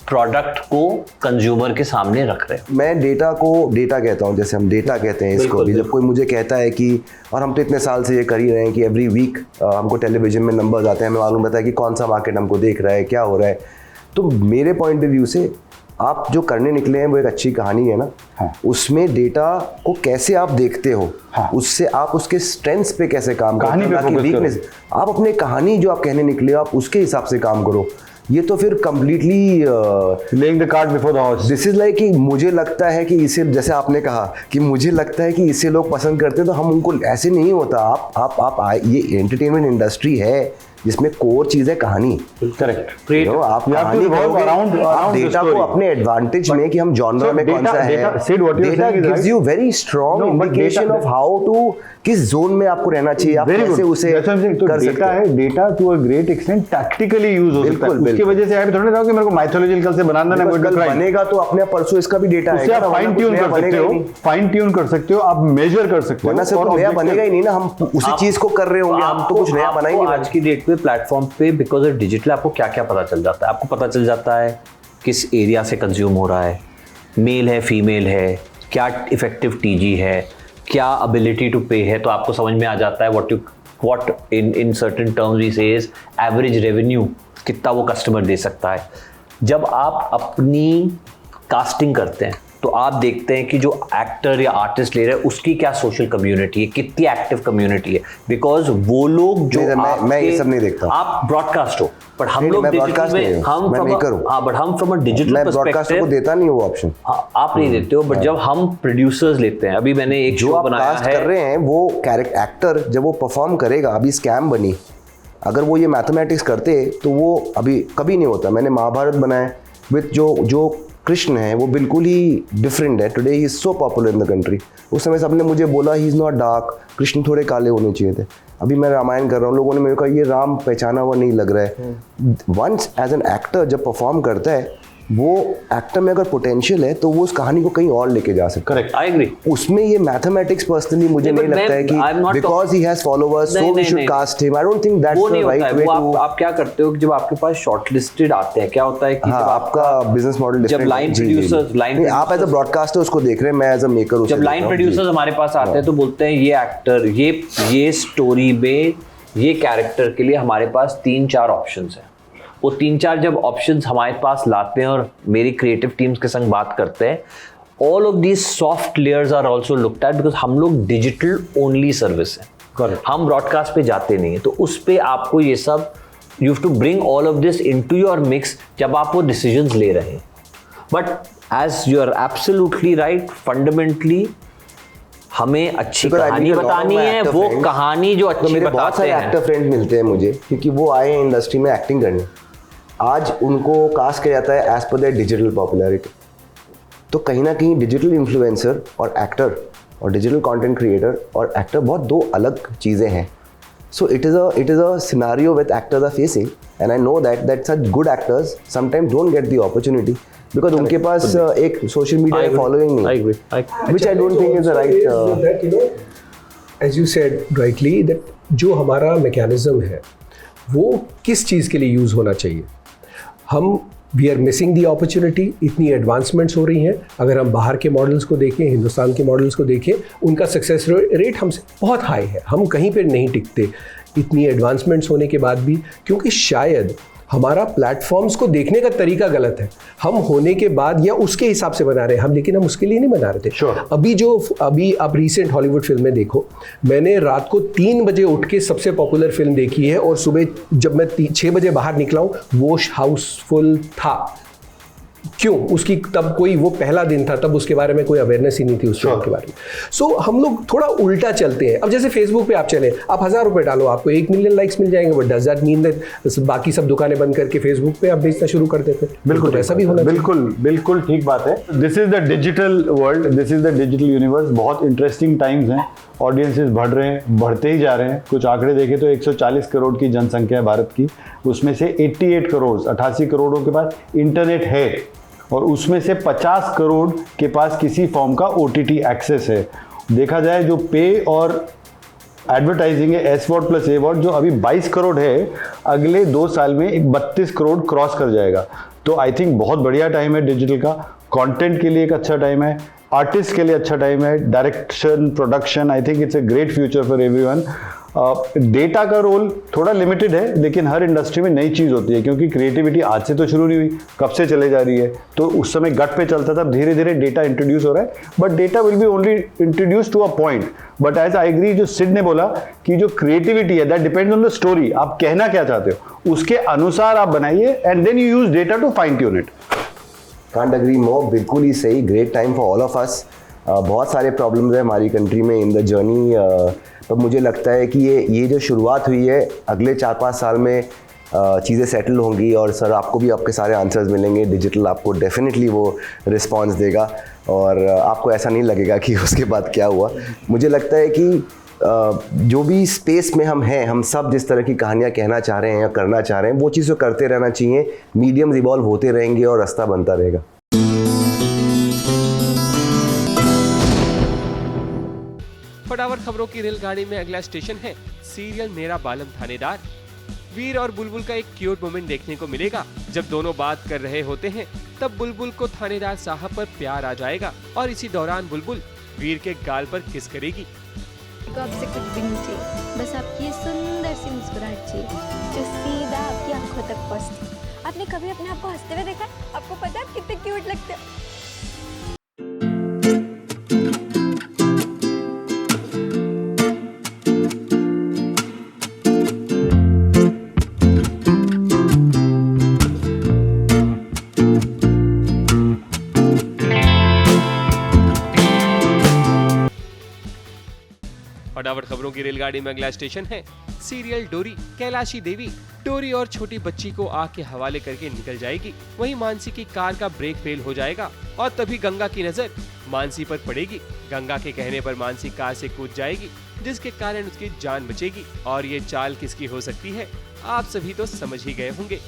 प्रोडक्ट को कंज्यूमर के सामने रख रहे हैं. मैं डेटा को डेटा कहता हूं, जैसे हम डेटा कहते हैं इसको भी. जब कोई मुझे कहता है कि, और हम तो इतने साल से ये कर ही रहे हैं कि एवरी वीक हमको टेलीविजन में नंबर्स आते हैं, हमें मालूम रहता है कि कौन सा मार्केट हमको देख रहा है, क्या हो रहा है. तो मेरे पॉइंट ऑफ व्यू से आप जो करने निकले हैं वो एक अच्छी कहानी है ना. हाँ. उसमें डेटा को कैसे आप देखते हो, हाँ. उससे आप उसके स्ट्रेंथ्स पे कैसे काम करते हो, ताकि वीकनेस आप अपने कहानी जो आप कहने निकले हो आप उसके हिसाब से काम करो. ये तो फिर completely laying the cart before the horse. This is like कि मुझे लगता है कि इसे, जैसे आपने कहा कि मुझे लगता है कि इसे लोग पसंद करते हैं, तो हम उनको ऐसे नहीं होता. आप ये एंटरटेनमेंट इंडस्ट्री है जिसमें कोर चीज है कहानी. करेक्ट. आप कहानी डेटा को अपने एडवांटेज में कि हम जॉनर में कौन सा है. Data gives you very strong indication of how to, किस जोन में आपको रहना चाहिए, आप कैसे उसे कर सकते हैं. Data to a great extent tactically use हो सकता है. उसकी वजह से आप थोड़ा ना कि मेरे को माइथोलॉजिकल से बनाना है, बनेगा तो अपने परसों इसका भी डेटा है, आप फाइन ट्यून कर सकते हो, फाइन ट्यून कर सकते हो, आप मेजर कर सकते हो. वरना सिर्फ नया बनेगा ही नहीं ना, हम उसी चीज को कर रहे होंगे, हम तो कुछ नया बनाएंगे. आज की डेट पे प्लेटफॉर्म पे बिकॉज ऑफ डिजिटल आपको क्या क्या पता चल जाता है. आपको पता चल जाता है किस एरिया से कंज्यूम हो रहा है, मेल है, फीमेल है, क्या इफेक्टिव टीजी है, क्या अबिलिटी टू पे है. तो आपको समझ में आ जाता है what in certain terms we say is average revenue, कितना वो कस्टमर दे सकता है. जब आप अपनी कास्टिंग करते हैं तो तो आप देखते हैं कि जो एक्टर या आर्टिस्ट ले रहे हैं उसकी क्या सोशल कम्युनिटी है, कितनी एक्टिव कम्युनिटी है, बिकॉज वो लोग जो मैं ये सब नहीं देखता। आप ब्रॉडकास्ट हो, पर हम लोग डिजिटल में, हम बट हम फ्रॉम अ डिजिटल पर्सपेक्टिव को देता नहीं वो ऑप्शन। आप नहीं देते हो, बट जब हम प्रोड्यूसर्स लेते हैं, अभी मैंने एक जो शो आप बनाया कास्ट है, कर रहे हैं वो कैरेक्टर एक्टर जब वो परफॉर्म करेगा, अभी स्कैम बनी, अगर वो ये मैथमेटिक्स करते तो वो अभी कभी नहीं होता। मैंने महाभारत बनाया विथ जो कृष्ण है वो बिल्कुल ही डिफरेंट है। Today he is so popular in the country. उस समय सबने मुझे बोला he is not dark, Krishna थोड़े काले होने चाहिए थे। अभी मैं रामायण कर रहा हूँ, लोगों ने मेरे को ये राम पहचाना हुआ नहीं लग रहा है। वंस एज एन एक्टर जब परफॉर्म करता है, वो एक्टर में अगर पोटेंशियल है तो वो उस कहानी को कहीं और लेके जा सकता है। Correct, I agree. उसमें ये मैथमेटिक्स पर्सनली मुझे नहीं लगता है कि because he has followers so we should cast him. I don't think that's the right way to. आप क्या करते हो जब आपके पास शॉर्टलिस्टेड आते हैं, क्या होता है कि आपका बिजनेस मॉडल जब लाइन प्रोड्यूसर्स आप एज अ ब्रॉडकास्टर उसको देख रहे हैं, मैं एज अ मेकर जब लाइन प्रोड्यूसर्स हमारे पास आते हैं तो बोलते हैं ये एक्टर, ये स्टोरी में ये कैरेक्टर के लिए हमारे पास 3-4 ऑप्शंस हैं। वो 3-4 जब ऑप्शंस हमारे पास लाते हैं और मेरी क्रिएटिव टीम्स के संग बात करते हैं, all of these soft layers are also looked at, because हम लोग डिजिटल ओनली सर्विस है, हम ब्रॉडकास्ट पे जाते नहीं है। तो उस पे आपको ये सब you have to bring all of this into your mix जब आप वो डिसीजंस ले रहे हैं। But as you are absolutely right, fundamentally हमें अच्छी कहानी बतानी है, वो कहानी जो अच्छी मेरे बहुत सारे एक्टर फ्रेंड मिलते हैं मुझे, क्योंकि वो आए हैं इंडस्ट्री में एक्टिंग करने। आज उनको कास्ट किया जाता है एज पर देयर डिजिटल पॉपुलैरिटी। तो कहीं ना कहीं डिजिटल इन्फ्लुएंसर और एक्टर और डिजिटल कंटेंट क्रिएटर और एक्टर बहुत दो अलग चीज़ें हैं। So it is a scenario with actors are facing, and I know that such good actors sometimes don't get the opportunity because उनके पास एक सोशल मीडिया फॉलोइंग नहीं, which I don't think is the right. As you said rightly that जो हमारा mechanism है वो किस चीज़ के लिए यूज़ होना चाहिए। हम we are missing the opportunity. इतनी एडवांसमेंट्स हो रही हैं। अगर हम बाहर के मॉडल्स को देखें, हिंदुस्तान के मॉडल्स को देखें, उनका सक्सेस रेट हमसे बहुत हाई है। हम कहीं पर नहीं टिकते इतनी एडवांसमेंट्स होने के बाद भी, क्योंकि शायद हमारा प्लेटफॉर्म्स को देखने का तरीका गलत है। हम होने के बाद या उसके हिसाब से बना रहे हैं हम, लेकिन हम उसके लिए नहीं बना रहे थे। अभी आप रीसेंट हॉलीवुड फिल्में देखो, मैंने रात को 3 बजे उठ के सबसे पॉपुलर फिल्म देखी है और सुबह जब मैं 6 बजे बाहर निकला हूँ वो हाउसफुल था। क्यों? उसकी तब कोई वो पहला दिन था, तब उसके बारे में कोई अवेयरनेस ही नहीं थी उस फिल्म के बारे में। सो हम लोग थोड़ा उल्टा चलते हैं। अब जैसे फेसबुक पे आप चले, आप 1000 रुपये डालो, आपको 1 मिलियन लाइक्स मिल जाएंगे, but does that mean that बाकी सब दुकानें बंद करके फेसबुक पे आप बेचना शुरू कर देते? बिल्कुल ऐसा भी होना। बिल्कुल ठीक बात है। This is the digital world, this is the digital universe. बहुत इंटरेस्टिंग टाइम्स हैं, ऑडियंसेस बढ़ रहे हैं, बढ़ते ही जा रहे हैं। कुछ आंकड़े देखें तो 140 करोड़ की जनसंख्या है भारत की, उसमें से 88 करोड़ 88 करोड़ों के पास इंटरनेट है, और उसमें से 50 करोड़ के पास किसी फॉर्म का OTT एक्सेस है। देखा जाए जो पे और एडवर्टाइजिंग है S-वॉट प्लस A-वॉट, जो अभी 22 करोड़ है, अगले 2 साल में एक 32 करोड़ क्रॉस कर जाएगा। तो आई थिंक बहुत बढ़िया टाइम है डिजिटल का। कंटेंट के लिए एक अच्छा टाइम है, आर्टिस्ट के लिए अच्छा टाइम है, direction, production, I think it's a great future for everyone. Data का रोल थोड़ा लिमिटेड है, लेकिन हर इंडस्ट्री में नई चीज़ होती है, क्योंकि क्रिएटिविटी आज से तो शुरू नहीं हुई, कब से चले जा रही है। तो उस समय गट पे चलता था, धीरे धीरे डेटा इंट्रोड्यूस हो रहा है, but data will be only introduce to a point. But as I agree, जो सिड ने बोला कि जो क्रिएटिविटी है that depends on the story, आप कहना क्या चाहते हो उसके अनुसार आप बनाइए, and then you use data to fine tune it. Can't agree more, बिल्कुल ही सही। Great time for all of us. बहुत सारे प्रॉब्लम्स हैं हमारी कंट्री में इन द जर्नी, तो मुझे लगता है कि ये जो शुरुआत हुई है, अगले 4-5 साल में चीज़ें सेटल होंगी, और सर आपको भी आपके सारे आंसर्स मिलेंगे। डिजिटल आपको डेफिनेटली वो रिस्पांस देगा, और आपको ऐसा नहीं लगेगा कि उसके बाद क्या हुआ। मुझे लगता है कि जो भी स्पेस में हम हैं, हम सब जिस तरह की कहानियाँ कहना चाह रहे हैं या करना चाह रहे हैं, वो चीज़ को करते रहना चाहिए। मीडियम्स इवॉल्व होते रहेंगे और रास्ता बनता रहेगा। फटाफट खबरों की रेलगाड़ी में अगला स्टेशन है सीरियल मेरा बालम थानेदार। वीर और बुलबुल का एक क्यूट मोमेंट देखने को मिलेगा। जब दोनों बात कर रहे होते हैं तब बुलबुल को थानेदार साहब पर प्यार आ जाएगा, और इसी दौरान बुलबुल वीर के गाल पर किस करेगी। आपसे कुछ भी नहीं चाहिए, बस आपकी सुंदर सी मुस्कुराहट चाहिए जो सीधा आपकी आंखों तक पहुंचती। आपने कभी अपने आप को हंसते हुए देखा? आपको पता है आप कितने क्यूट लगते हो। फटाफट खबरों की रेलगाड़ी में अगला स्टेशन है सीरियल डोरी। कैलाशी देवी डोरी और छोटी बच्ची को आग के हवाले करके निकल जाएगी। वहीं मानसी की कार का ब्रेक फेल हो जाएगा और तभी गंगा की नजर मानसी पर पड़ेगी। गंगा के कहने पर मानसी कार से कूद जाएगी, जिसके कारण उसकी जान बचेगी। और ये चाल किसकी हो सकती है, आप सभी तो समझ ही गए होंगे।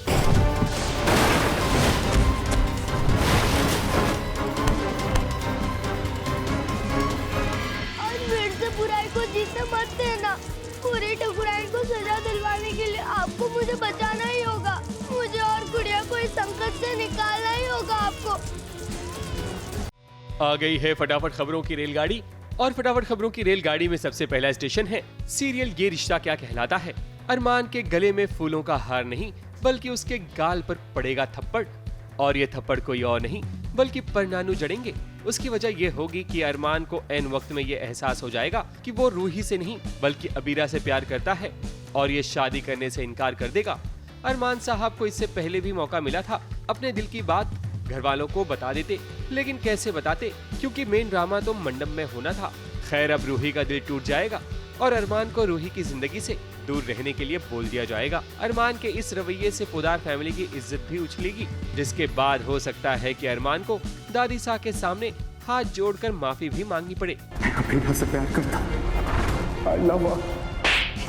बुराई को जीतने मत देना। पूरी ठकुराइन को सजा दिलवाने के लिए आपको मुझे बचाना ही होगा। मुझे और गुड़िया को इस संकट से निकालना ही होगा आपको। आ गई है फटाफट खबरों की रेलगाड़ी और फटाफट खबरों की रेलगाड़ी में सबसे पहला स्टेशन है सीरियल ये रिश्ता क्या कहलाता है। अरमान के गले में फूलों का हार नहीं बल्कि उसके गाल पर पड़ेगा थप्पड़, और ये थप्पड़ कोई और नहीं बल्कि परनानू जड़ेंगे। उसकी वजह यह होगी कि अरमान को ऐन वक्त में ये एहसास हो जाएगा कि वो रूही से नहीं बल्कि अबीरा से प्यार करता है और ये शादी करने से इनकार कर देगा। अरमान साहब को इससे पहले भी मौका मिला था अपने दिल की बात घर वालों को बता देते, लेकिन कैसे बताते, क्योंकि मेन ड्रामा तो मंडप में होना था। खैर अब रूही का दिल टूट जाएगा और अरमान को रूही की जिंदगी से दूर रहने के लिए बोल दिया जाएगा। अरमान के इस रवैये से पोदार फैमिली की इज्जत भी उछलेगी, जिसके बाद हो सकता है कि अरमान को दादी साह के सामने हाथ जोड़कर माफी भी मांगनी पड़े। मैं अबीरा से प्यार करता हूं। I love her.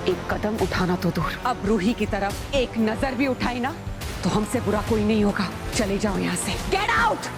एक कदम उठाना तो दूर, अब रूही की तरफ एक नजर भी उठाई ना तो हमसे बुरा कोई नहीं होगा। चले जाओ यहाँ से। Get out.